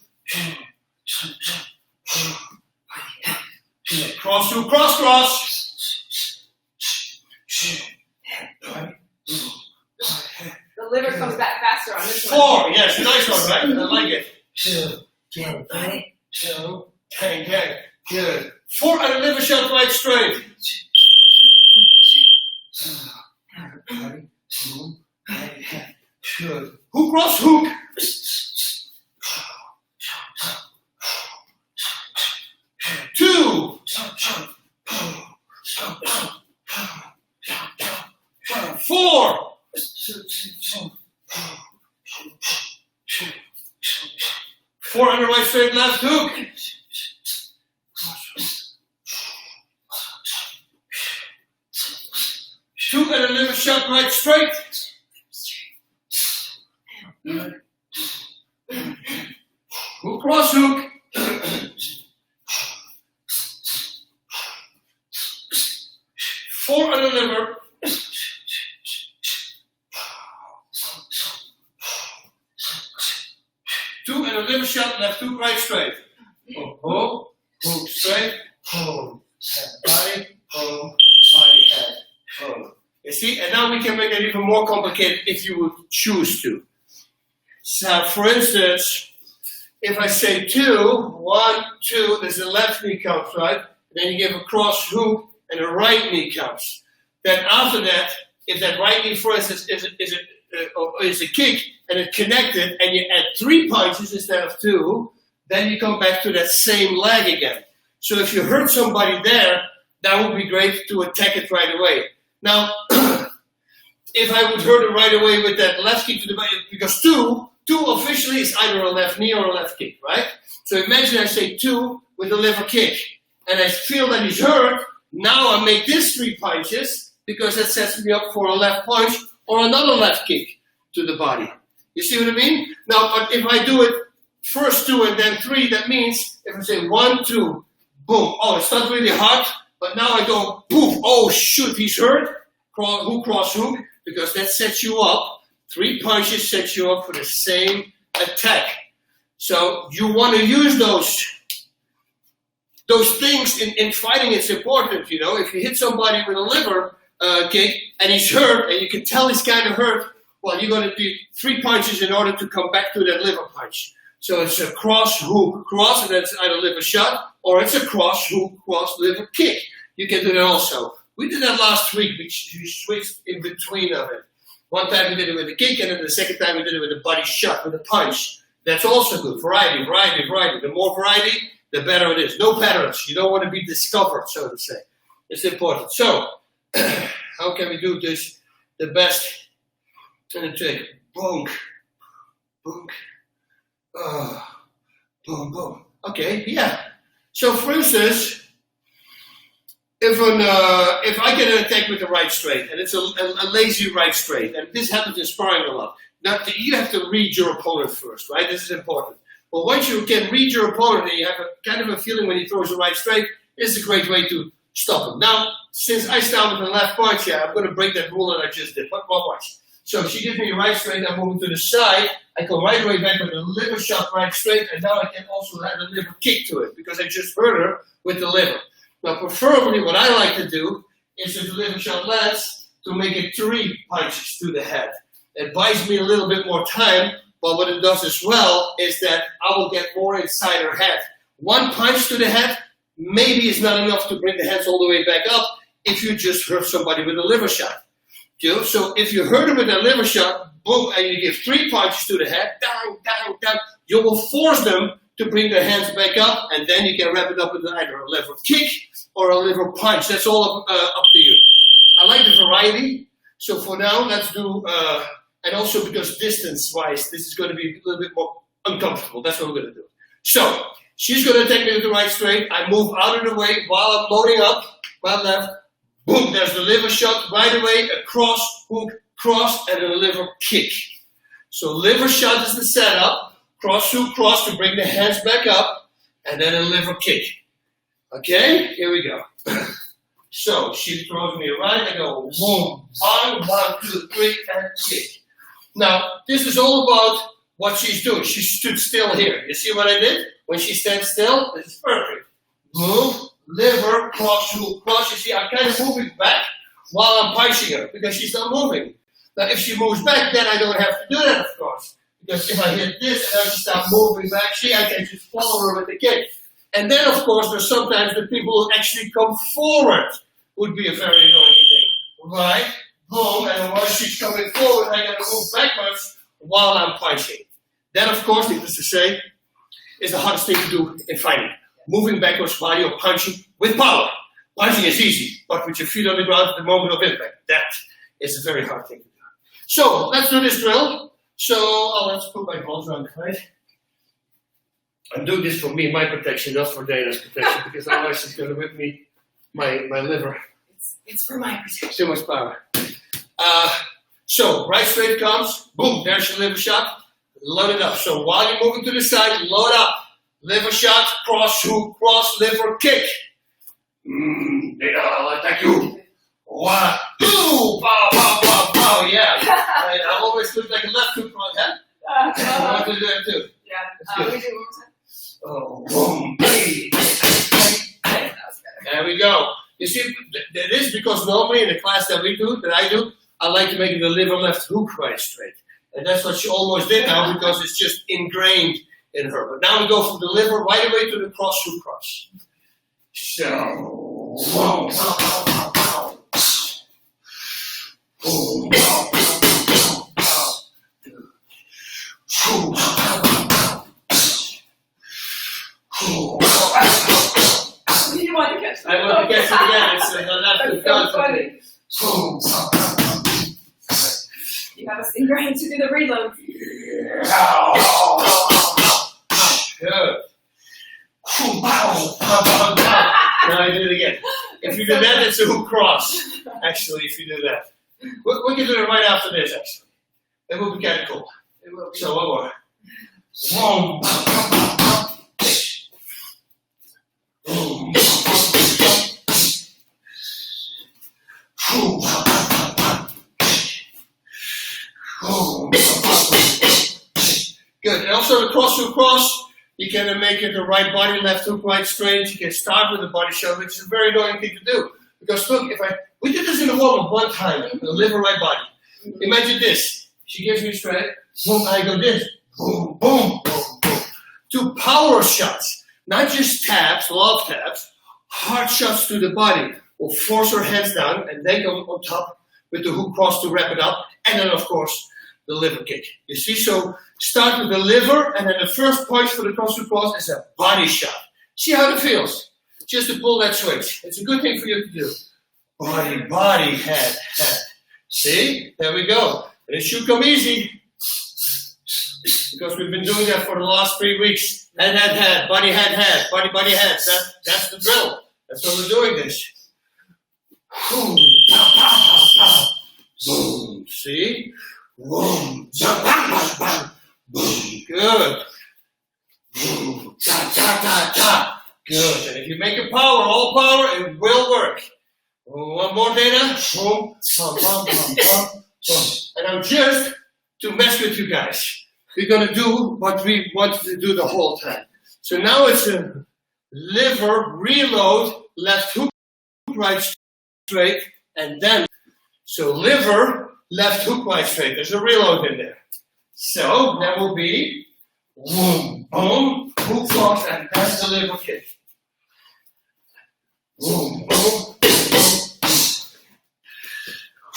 Speaker 2: Cross, hook, cross, cross.
Speaker 1: The liver comes back faster on this
Speaker 2: 4.
Speaker 1: one.
Speaker 2: Yes, nice one, right? I like it. 2. Gang. Good. 4 and a liver shot right straight. Good. Hook, cross, hook. 2. 4. 4 on the right straight left hook. 2 and a liver shot right straight. Hook, cross, hook. 4 on the liver. 2 and a liver shot, left hook, right straight. Boom, hook straight, boom, head, body, boom, body, head, boom. You see, and now we can make it even more complicated if you would choose to. So, for instance, if I say 2, 1, 2, there's a left knee comes, right? Then you give a cross hook and a right knee comes. Then after that, if that right knee, for instance, is a kick and it connected, and you add 3 punches instead of 2, then you come back to that same leg again. So if you hurt somebody there, that would be great to attack it right away. Now, if I would hurt it right away with that left kick to the body, because 2 officially is either a left knee or a left kick, right? So imagine I say 2 with a liver kick, and I feel that he's hurt. Now I make this 3 punches because that sets me up for a left punch or another left kick to the body. You see what I mean? Now, but if I do it first 2 and then 3, that means if I say 1, 2, boom. Oh, it's not really hard, but now I go, boom. Oh, shoot, he's hurt. Hook, cross, hook, because that sets you up. 3 punches sets you up for the same attack. So you want to use those things in fighting. It's important, you know. If you hit somebody with a liver kick and he's hurt, and you can tell he's kind of hurt, well, you're going to do 3 punches in order to come back to that liver punch. So it's a cross, hook, cross, and that's either liver shot, or it's a cross, hook, cross, liver kick. You can do that also. We did that last week. We switched in between of it. One time we did it with a kick, and then the second time we did it with a body shot, with a punch. That's also good. Variety. The more variety, the better it is. No patterns. You don't want to be discovered, so to say. It's important. So, how can we do this the best in a trick? Bonk. Bonk. Boom, boom. Okay, yeah. So, for instance, if I get an attack with the right straight, and it's a lazy right straight, and this happens in sparring a lot, now you have to read your opponent first, right? This is important. But once you can read your opponent and you have a kind of a feeling when he throws a right straight, this is a great way to stop him. Now, since I start with the left punch, yeah, I'm going to break that rule that I just did. Watch. So if she gives me a right straight, I'm moving to the side. I go right away back with a liver shot right straight, and now I can also add a liver kick to it because I just hurt her with the liver. Now, preferably, what I like to do is if the liver shot lands, to make it 3 punches to the head. It buys me a little bit more time, but what it does as well is that I will get more inside her head. 1 punch to the head maybe it's not enough to bring the hands all the way back up if you just hurt somebody with a liver shot. So if you hurt them with a liver shot, boom, and you give 3 punches to the head, down, down, down, you will force them to bring their hands back up, and then you can wrap it up with either a liver kick or a liver punch. That's all up to you. I like the variety. So for now, let's do, and also because distance-wise, this is going to be a little bit more uncomfortable. That's what we're going to do. So she's going to take me to the right straight. I move out of the way while I'm loading up my left. Boom, there's the liver shot right away, a cross, hook, cross, and then a liver kick. So liver shot is the setup, cross, hook, cross to bring the hands back up, and then a liver kick. Okay, here we go. So she throws me right, I go, boom, 1, 2, 3, and kick. Now, this is all about what she's doing. She stood still here. You see what I did? When she stands still, it's perfect. Move. Liver, cross, hook, cross. You see, I'm kind of moving back while I'm punching her because she's not moving. Now, if she moves back, then I don't have to do that, of course. Because if I hit this and I just start moving back, I can just follow her with the kick. And then, of course, there's sometimes the people who actually come forward would be a very annoying thing. Right? Boom. And while she's coming forward, I got to move backwards while I'm punching. Then, of course, needless to say, is the hardest thing to do in fighting. Moving backwards while you're punching with power. Punching is easy, but with your feet on the ground at the moment of impact, that is a very hard thing to do. So, let's do this drill. So, let's put my gloves on, right? I'm doing this for me, my protection, not for Dana's protection, because otherwise she's going to whip me my liver.
Speaker 1: It's for my protection.
Speaker 2: Too much power. So, right straight comes, boom, there's your liver shot. Load it up. So, while you're moving to the side, load up. Liver shot, cross, hook, cross, liver, kick. I'll attack you. 1, 2, pow, pow, pow, pow, yeah. I always look like a left hook right hand. I want to do that too.
Speaker 1: Yeah, let me do it one more time.
Speaker 2: Oh, boom, there we go. You see, that is because normally in the class that I do, I like to make it a liver left hook right straight. And that's what she almost did now because it's just ingrained in her. But now we go from the liver right away to the cross hook cross. So, whoa, pow, pow, pow, pow. Boom, pow, pow, pow, pow. Boom, pow, pow, pow. Boom, pow, pow.
Speaker 1: You didn't want to catch it.
Speaker 2: I want to catch it again. It's
Speaker 1: That's so funny.
Speaker 2: Boom, pow, pow, pow.
Speaker 1: You have us ingrained to do the reload.
Speaker 2: Good. Now I do it again. If you do that, it's a hook cross. Actually, if you do that. We can do it right after this, actually. It will be kind of cool.
Speaker 1: It will be.
Speaker 2: So, one more. Good. And also the cross hook cross. You can make it the right body, left hook, right straight. You can start with the body shot, which is a very annoying thing to do. Because look, we did this in the warm-up one time, the liver right body. Imagine this. She gives me straight, boom, I go this, boom, boom, boom, boom. 2 power shots, not just taps, love taps, hard shots to the body. Will force her hands down and then go on top with the hook cross to wrap it up. And then, of course, the liver kick. You see, so start with the liver, and then the first punch for the cross hook cross is a body shot. See how it feels? Just to pull that switch. It's a good thing for you to do. Body, head, head. See? There we go. And it should come easy. Because we've been doing that for the last 3 weeks. Head, body, head, body, head. That's the drill. That's what we're doing this. Boom, pow, pow, pow, pow. Boom. See? Boom. Bam, bam, bam. Boom. Good. Boom. Ta, ta, ta, ta. Good. And if you make it power, all power, it will work. One more, Dana. Boom. Bum, bum, bum, bum, bum. And I'm just to mess with you guys. We're going to do what we wanted to do the whole time. So now it's a liver, reload, left hook, right straight, and then, so liver, left hook, right straight. There's a reload in there. So that will be, boom, boom, hook cross, and that's the liver kick. Boom, boom,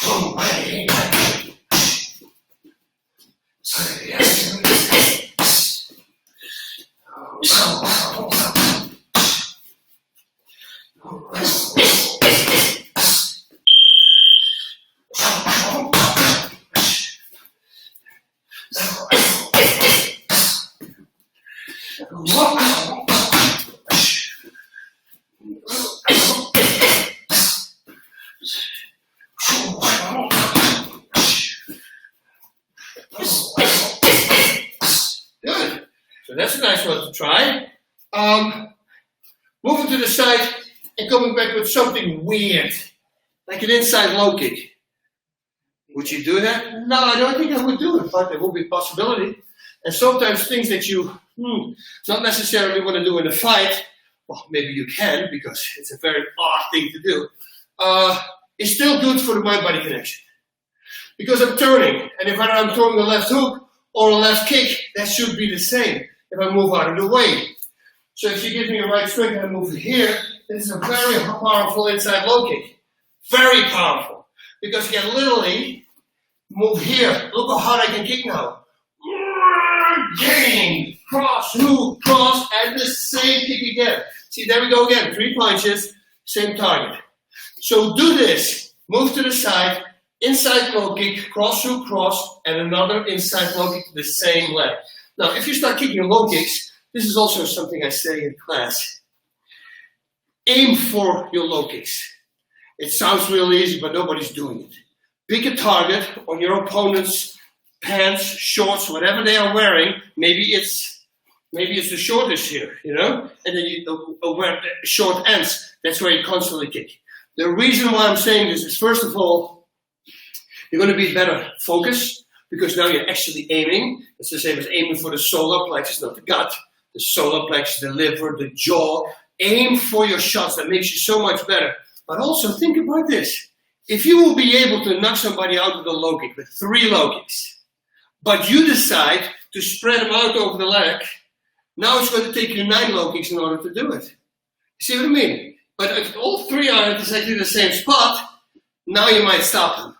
Speaker 2: boom, hey. Good. So that's a nice one to try. Moving to the side and coming back with something weird, like an inside low kick. Would you do that? No, I don't think I would do it, but there will be a possibility. And sometimes things that you not necessarily want to do in a fight, well, maybe you can because it's a very odd thing to do, is still good for the mind-body connection. Because I'm turning, and if I'm throwing a left hook or a left kick, that should be the same if I move out of the way. So if you give me a right straight and I move here, this is a very powerful inside low kick. Very powerful. Because you can literally move here. Look how hard I can kick now. Gang, cross, hook, cross, and the same kick again. See, there we go again. 3 punches, same target. So do this. Move to the side, inside low kick, cross, hook, cross, and another inside low kick to the same leg. Now, if you start kicking low kicks, this is also something I say in class. Aim for your low kicks. It sounds really easy, but nobody's doing it. Pick a target on your opponent's pants, shorts, whatever they are wearing. Maybe it's the shortest here, you know? And then you wear the short ends. That's where you constantly kick. The reason why I'm saying this is, first of all, you're going to be better focused because now you're actually aiming. It's the same as aiming for the solar plexus, not the gut. The solar plexus, the liver, the jaw. Aim for your shots. That makes you so much better. But also think about this. If you will be able to knock somebody out with a low kick, with 3 low kicks, but you decide to spread them out over the leg, now it's going to take you 9 low kicks in order to do it. You see what I mean? But if all 3 are at exactly the same spot, now you might stop them.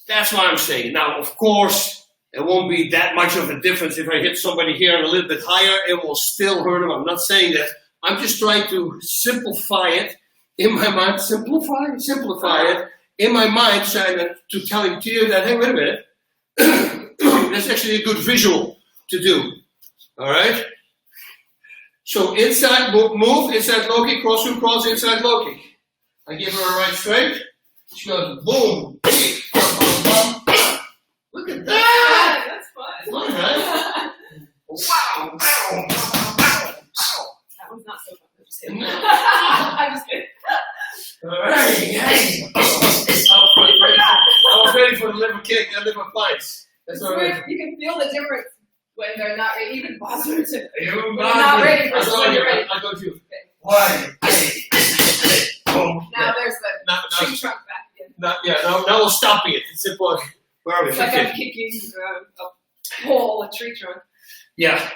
Speaker 2: That's what I'm saying. Now, of course, it won't be that much of a difference if I hit somebody here and a little bit higher. It will still hurt them. I'm not saying that. I'm just trying to simplify it in my mind. Simplify it in my mind, to telling to you that, hey, wait a minute. That's actually a good visual to do. All right? So inside move, inside low kick, cross hook, cross, inside low kick. I give her a right straight. She goes boom, kick, bum. Look at that.
Speaker 1: Yeah, that's fun.
Speaker 2: Fun, right? Wow.
Speaker 1: That one's not so fun. I'm just kidding. I'm just kidding.
Speaker 2: Hey. I was ready for the liver kick and liver fights. That's all right.
Speaker 1: You can feel the difference when they're not ready. Even Bas Rutten.
Speaker 2: You're
Speaker 1: not ready for
Speaker 2: something.
Speaker 1: ready.
Speaker 2: I'll go to you. One.
Speaker 1: Now there's the tree trunk back again.
Speaker 2: Now we're stopping it. It's simple. Where are we?
Speaker 1: It's like I'm kicking a pole, a tree trunk.
Speaker 2: Yeah.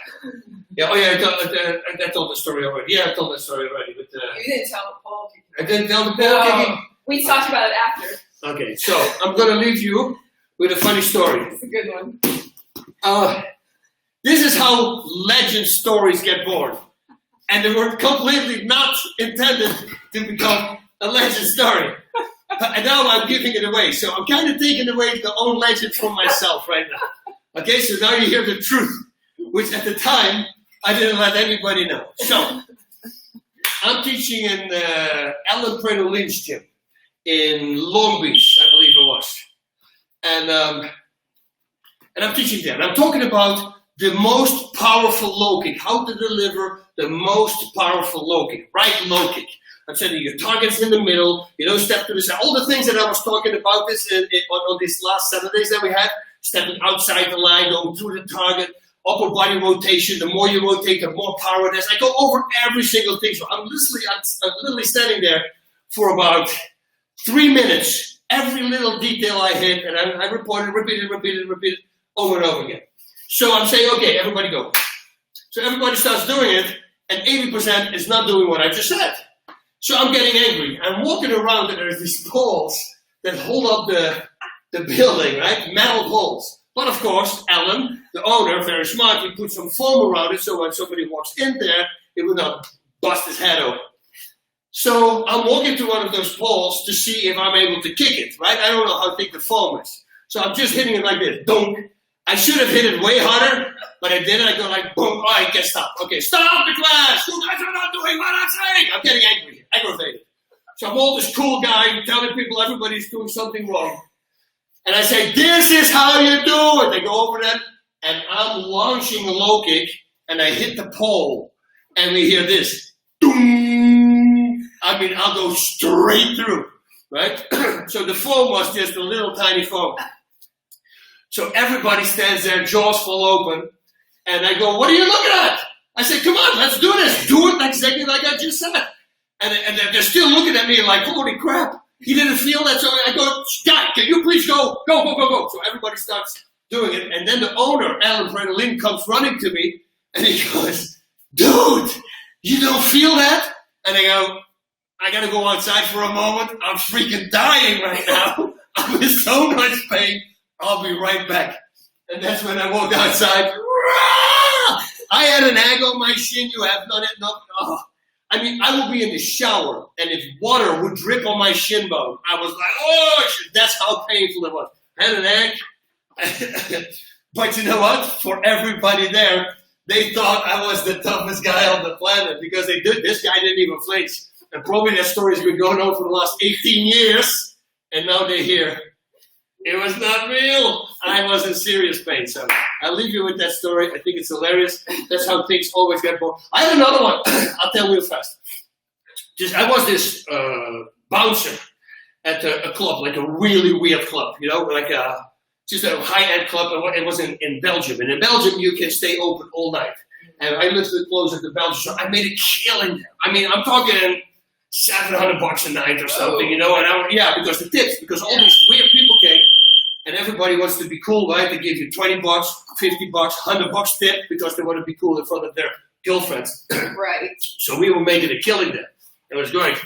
Speaker 2: Oh yeah, I told the story already. Yeah, I told the story already. But,
Speaker 1: you didn't tell the pole kicking.
Speaker 2: I didn't tell the pole kicking.
Speaker 1: We talked about it after.
Speaker 2: Okay, so I'm going to leave you with a funny story.
Speaker 1: It's a good one.
Speaker 2: This is how legend stories get born. And they were completely not intended to become a legend story. And now I'm giving it away. So I'm kind of taking away the own legend from myself right now. Okay, so now you hear the truth, which at the time, I didn't let anybody know. So, I'm teaching in Alan Prano Lynch gym in Long Beach, I believe it was. And I'm teaching there. And I'm talking about the most powerful low kick, how to deliver the most powerful low kick, right low kick. I'm saying your target's in the middle, you don't step to the side. All the things that I was talking about this on these last Saturdays that we had, stepping outside the line, going through the target, upper body rotation. The more you rotate, the more power it has. I go over every single thing. So I'm literally standing there for about 3 minutes. Every little detail I hit, and I repeat it over and over again. So I'm saying, okay, everybody go. So everybody starts doing it, and 80% is not doing what I just said. So I'm getting angry. I'm walking around and there's these poles that hold up the building, right? Metal poles. But of course, Alan, the owner, very smart, he put some foam around it so when somebody walks in there, it would not bust his head open. So I'm walking to one of those poles to see if I'm able to kick it, right? I don't know how thick the foam is. So I'm just hitting it like this, dunk. I should have hit it way harder, but I didn't. I go like, boom, oh, I can't stop. Okay, stop the class. You guys are not doing what I'm saying. I'm getting angry, aggravated. So I'm all this cool guy telling people everybody's doing something wrong. And I say, this is how you do it. They go over that, and I'm launching a low kick, and I hit the pole, and we hear this. Doom. I mean, I'll go straight through, right? So the foam was just a little tiny foam. So everybody stands there, jaws full open, and I go, what are you looking at? I say, come on, let's do this. Do it exactly like I just said. And they're still looking at me like, holy crap. He didn't feel that, so I go, Guy, can you please go? Go. So everybody starts doing it. And then the owner, Alan Brennan, comes running to me, and he goes, dude, you don't feel that? And I go, I got to go outside for a moment. I'm freaking dying right now. I'm in so much pain. I'll be right back. And that's when I walked outside. I had an egg on my shin. You have done it. No. Oh. I mean, I would be in the shower, and if water would drip on my shin bone, I was like, oh, that's how painful it was. I had an egg. But you know what? For everybody there, they thought I was the toughest guy on the planet because this guy didn't even flinch. And probably that story's been going on for the last 18 years, and now they're here. It was not real. I was in serious pain. So I'll leave you with that story. I think it's hilarious. That's how things always get bored. I have another one. I'll tell you fast. I was this bouncer at a club, like a really weird club, you know, like just a high-end club. It was in Belgium. And in Belgium, you can stay open all night. And I lived close at the Belgium, so I made a killing there. I mean, I'm talking $700 a night or something, you know. And because the tips, because all these weird people came. And everybody wants to be cool, right? They give you $20, $50, $100 tip because they want to be cool in front of their girlfriends.
Speaker 1: Right.
Speaker 2: So we were making a killing there. It was great.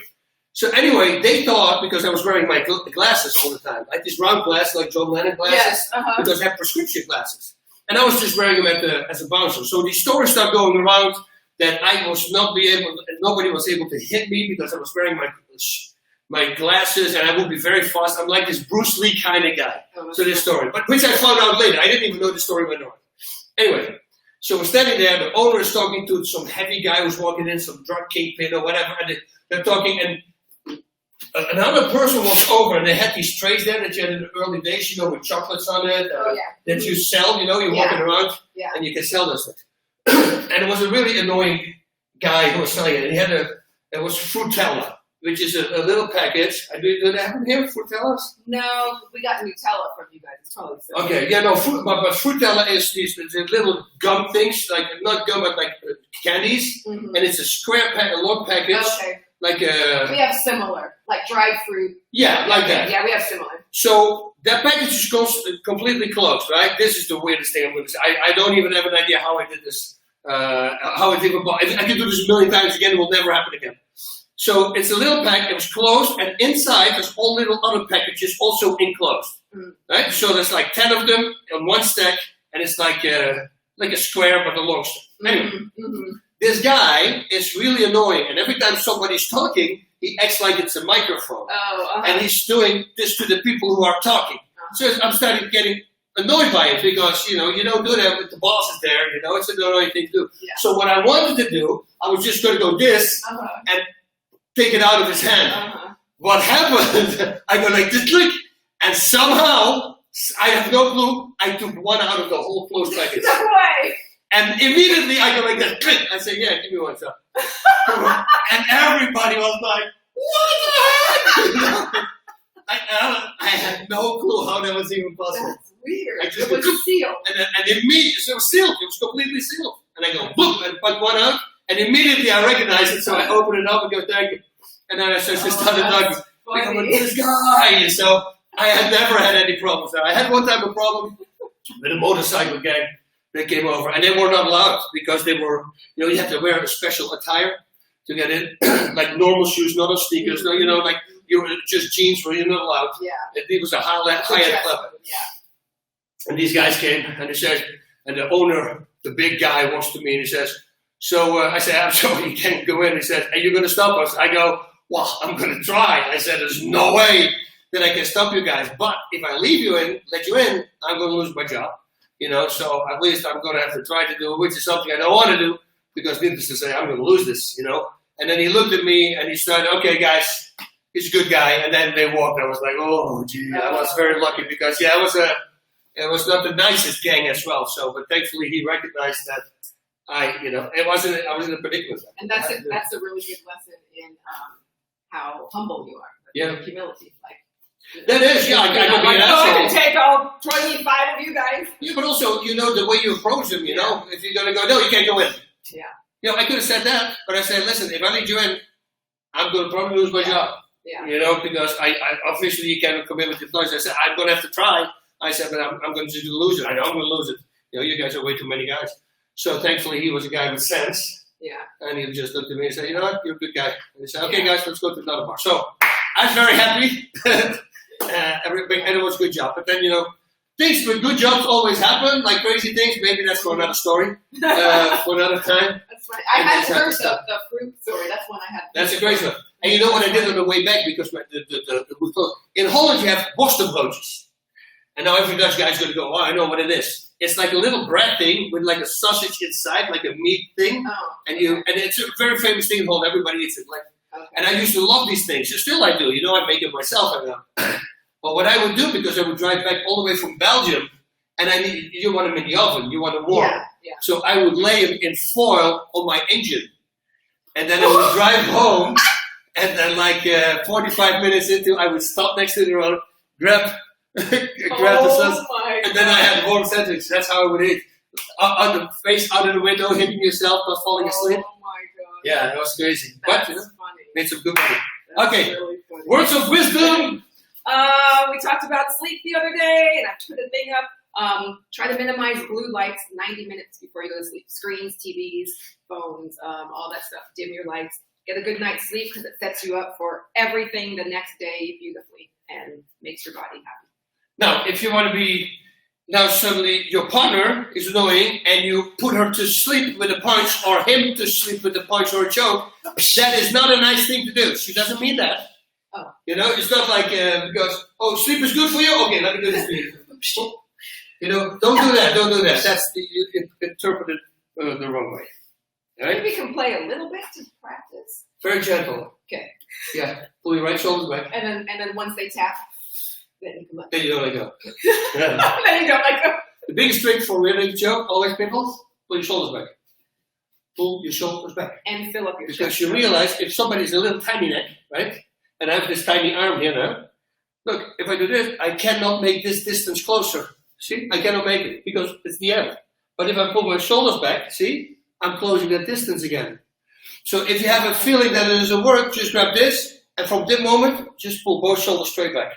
Speaker 2: So anyway, they thought, because I was wearing my glasses all the time, like these round glasses, like John Lennon glasses,
Speaker 1: yes,
Speaker 2: because I have prescription glasses. And I was just wearing them as a bouncer. So these stories started going around that nobody was able to hit me because I was wearing my glasses, and I would be very fast. I'm like this Bruce Lee kind of guy. So this story, but which I found out later. I didn't even know the story went on. Anyway, so we're standing there. The owner is talking to some heavy guy who's walking in, some drug kingpin or whatever, and they're talking. And another person walks over, and they had these trays there that you had in the early days, you know, with chocolates on it that you sell. You know, you're walking around, and you can sell those things. And it was a really annoying guy who was selling it. And he had it was Frutella, which is a little package. Do they have them here, Frutellas?
Speaker 1: No, we got Nutella from you guys. It's probably so.
Speaker 2: Okay, yeah, no, but Frutella is these little gum things, like not gum, but like candies, and it's a square a long package.
Speaker 1: Okay.
Speaker 2: Like
Speaker 1: we have similar, like dried fruit.
Speaker 2: Yeah, like that.
Speaker 1: Yeah, we have similar.
Speaker 2: So that package is completely closed, right? This is the weirdest thing I'm going to say. I don't even have an idea how I did this. How I did it. I could do this a million times again. It will never happen again. So it's a little pack. It was closed, and inside there's all little other packages also enclosed. Right? So there's like 10 of them on one stack, and it's like a square but a long stack. Anyway, this guy is really annoying, and every time somebody's talking, he acts like it's a microphone, and he's doing this to the people who are talking. So I'm starting getting annoyed by it because you don't do that with the boss is there. You know, it's an annoying thing to do. Yeah. So what I wanted to do, I was just going to go this and take it out of his hand. What happened? I go like this, click, and somehow I have no clue. I took one out of the whole closed package.
Speaker 1: No way.
Speaker 2: And immediately I go like that, click. I say, yeah, give me one shot. And everybody was like, what the heck? I had no clue how that was even possible.
Speaker 1: That's weird. It was sealed.
Speaker 2: And immediately, so it was sealed. It was completely sealed. And I go, boom, and put one out. And immediately I recognize it, so I open it up and go, thank you. And then I just started talking. I'm like, this guy. So I had never had any problems. I had one time a problem with a motorcycle gang. They came over, and they were not allowed because they were, you had to wear a special attire. to get in, like normal shoes, not on sneakers. No, you know, like you're just jeans where you're not allowed.
Speaker 1: Yeah.
Speaker 2: It was a high-end club.
Speaker 1: Yeah.
Speaker 2: And these guys came, and he says, and the owner, the big guy, walks to me and he says, so I said, I'm sorry, you can't go in. He says, are you going to stop us? I go, well, I'm going to try. I said, there's no way that I can stop you guys. But if I leave you in, let you in, I'm going to lose my job. You know, so at least I'm going to have to try to do it, which is something I don't want to do, because needless to say, I'm going to lose this, you know. And then he looked at me and he said, okay, guys, he's a good guy. And then they walked. I was like, oh, gee, I was very lucky because, yeah, it was not the nicest gang as well. So, but thankfully he recognized that I was in a predicament.
Speaker 1: And that's a really good lesson in how humble you are.
Speaker 2: Yeah.
Speaker 1: Humility. Like,
Speaker 2: that is, yeah. I
Speaker 1: can take all 25 of you guys.
Speaker 2: Yeah, but also, you know, the way you approach them, you know, if you're going to go, no, you can't go in.
Speaker 1: Yeah.
Speaker 2: You know, I could have said that, but I said, listen, if I lead you in, I'm going to probably lose my job.
Speaker 1: Yeah.
Speaker 2: You know, because I obviously you cannot come in with your noise. I said, I'm going to have to try. I said, but I'm going to lose it. I know I'm going to lose it. You know, you guys are way too many guys. So thankfully he was a guy with sense.
Speaker 1: Yeah.
Speaker 2: And he just looked at me and said, you know what, you're a good guy. And he said, okay, guys, let's go to another bar. So I was very happy. And it was a good job. But then, you know, things with good jobs always happen, like crazy things. Maybe that's for another story, for another time.
Speaker 1: That's right. I had heard the fruit story. That's one I had.
Speaker 2: That's a great one. And you know what I did on the way back? Because in Holland you have Bostonbroodjes. And now every Dutch guy's going to go, oh, I know what it is. It's like a little bread thing with like a sausage inside, like a meat thing.
Speaker 1: Oh.
Speaker 2: And it's a very famous thing in Holland. Everybody eats it. Like, okay. And I used to love these things. Still I do. You know, I make it myself. But what I would do, because I would drive back all the way from Belgium, and you want them in the oven, you want them warm.
Speaker 1: Yeah.
Speaker 2: So I would lay them in foil on my engine. And then I would drive home, and then like 45 minutes into, I would stop next to the road, grab the sauce, and then I had warm sandwich. That's how I would eat. On the face out of the window, hitting yourself, not falling asleep.
Speaker 1: Oh my God.
Speaker 2: Yeah, that was crazy.
Speaker 1: That's
Speaker 2: but, you know,
Speaker 1: funny.
Speaker 2: made some good money.
Speaker 1: That's
Speaker 2: Okay,
Speaker 1: really funny.
Speaker 2: words of wisdom.
Speaker 1: We talked about sleep the other day, and I put a thing up. Try to minimize blue lights 90 minutes before you go to sleep. Screens, TVs, phones, all that stuff. Dim your lights. Get a good night's sleep because it sets you up for everything the next day beautifully and makes your body happy. Now,
Speaker 2: if you want to be, now suddenly your partner is annoying and you put her to sleep with a punch or him to sleep with a punch or a choke, that is not a nice thing to do. She doesn't mean that.
Speaker 1: Oh.
Speaker 2: You know, it's not like because, oh, sleep is good for you? Okay, let me do this for you. You know, don't do that, don't do that. That's you interpreted the wrong way. Right?
Speaker 1: Maybe we can play a little bit to practice.
Speaker 2: Very gentle.
Speaker 1: Okay.
Speaker 2: Yeah, pull your right shoulders back.
Speaker 1: And then once they tap, then you can let
Speaker 2: Then you don't let go.
Speaker 1: then you don't let go.
Speaker 2: The biggest trick for really choke, always people, pull your shoulders back. Pull your shoulders back.
Speaker 1: And fill up your
Speaker 2: Because
Speaker 1: chest.
Speaker 2: you realize if somebody's a little tiny neck, right? And I have this tiny arm here now. Look, if I do this, I cannot make this distance closer. See? I cannot make it because it's the end. But if I pull my shoulders back, see? I'm closing that distance again. So if you have a feeling that it doesn't work, just grab this. And from that moment, just pull both shoulders straight back.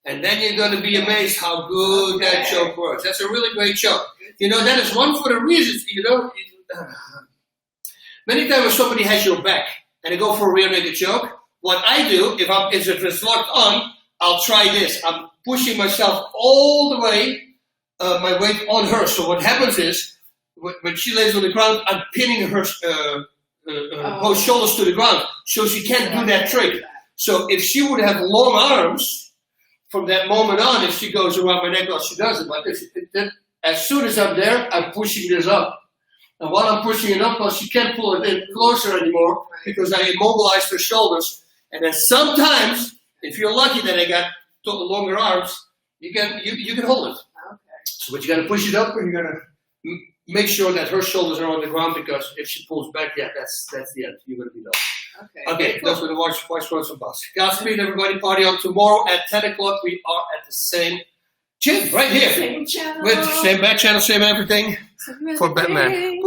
Speaker 2: And then you're going to be amazed how good that choke works. That's a really great choke. You know, that is one for the reasons, you know. Many times when somebody has your back and they go for a rear naked choke, what I do, if it's locked on, I'll try this. I'm pushing myself all the way, my weight on her. So what happens is, when she lays on the ground, I'm pinning her both shoulders to the ground. So she can't do that trick. So if she would have long arms, from that moment on, if she goes around my neck, well, she does it. But as soon as I'm there, I'm pushing this up. And while I'm pushing it up, well, she can't pull it in closer anymore because I immobilized her shoulders. And then sometimes, if you're lucky that I got longer arms, you can hold it.
Speaker 1: Okay.
Speaker 2: So, but you got to push it up, and you got to make sure that her shoulders are on the ground because if she pulls back, yeah, that's the end. You're going to be done. Okay, cool. Those were the wise words from Bas. Godspeed, everybody. Party on tomorrow at 10 o'clock. We are at the same gym right here.
Speaker 1: Same channel.
Speaker 2: With same back channel, same everything. For Batman.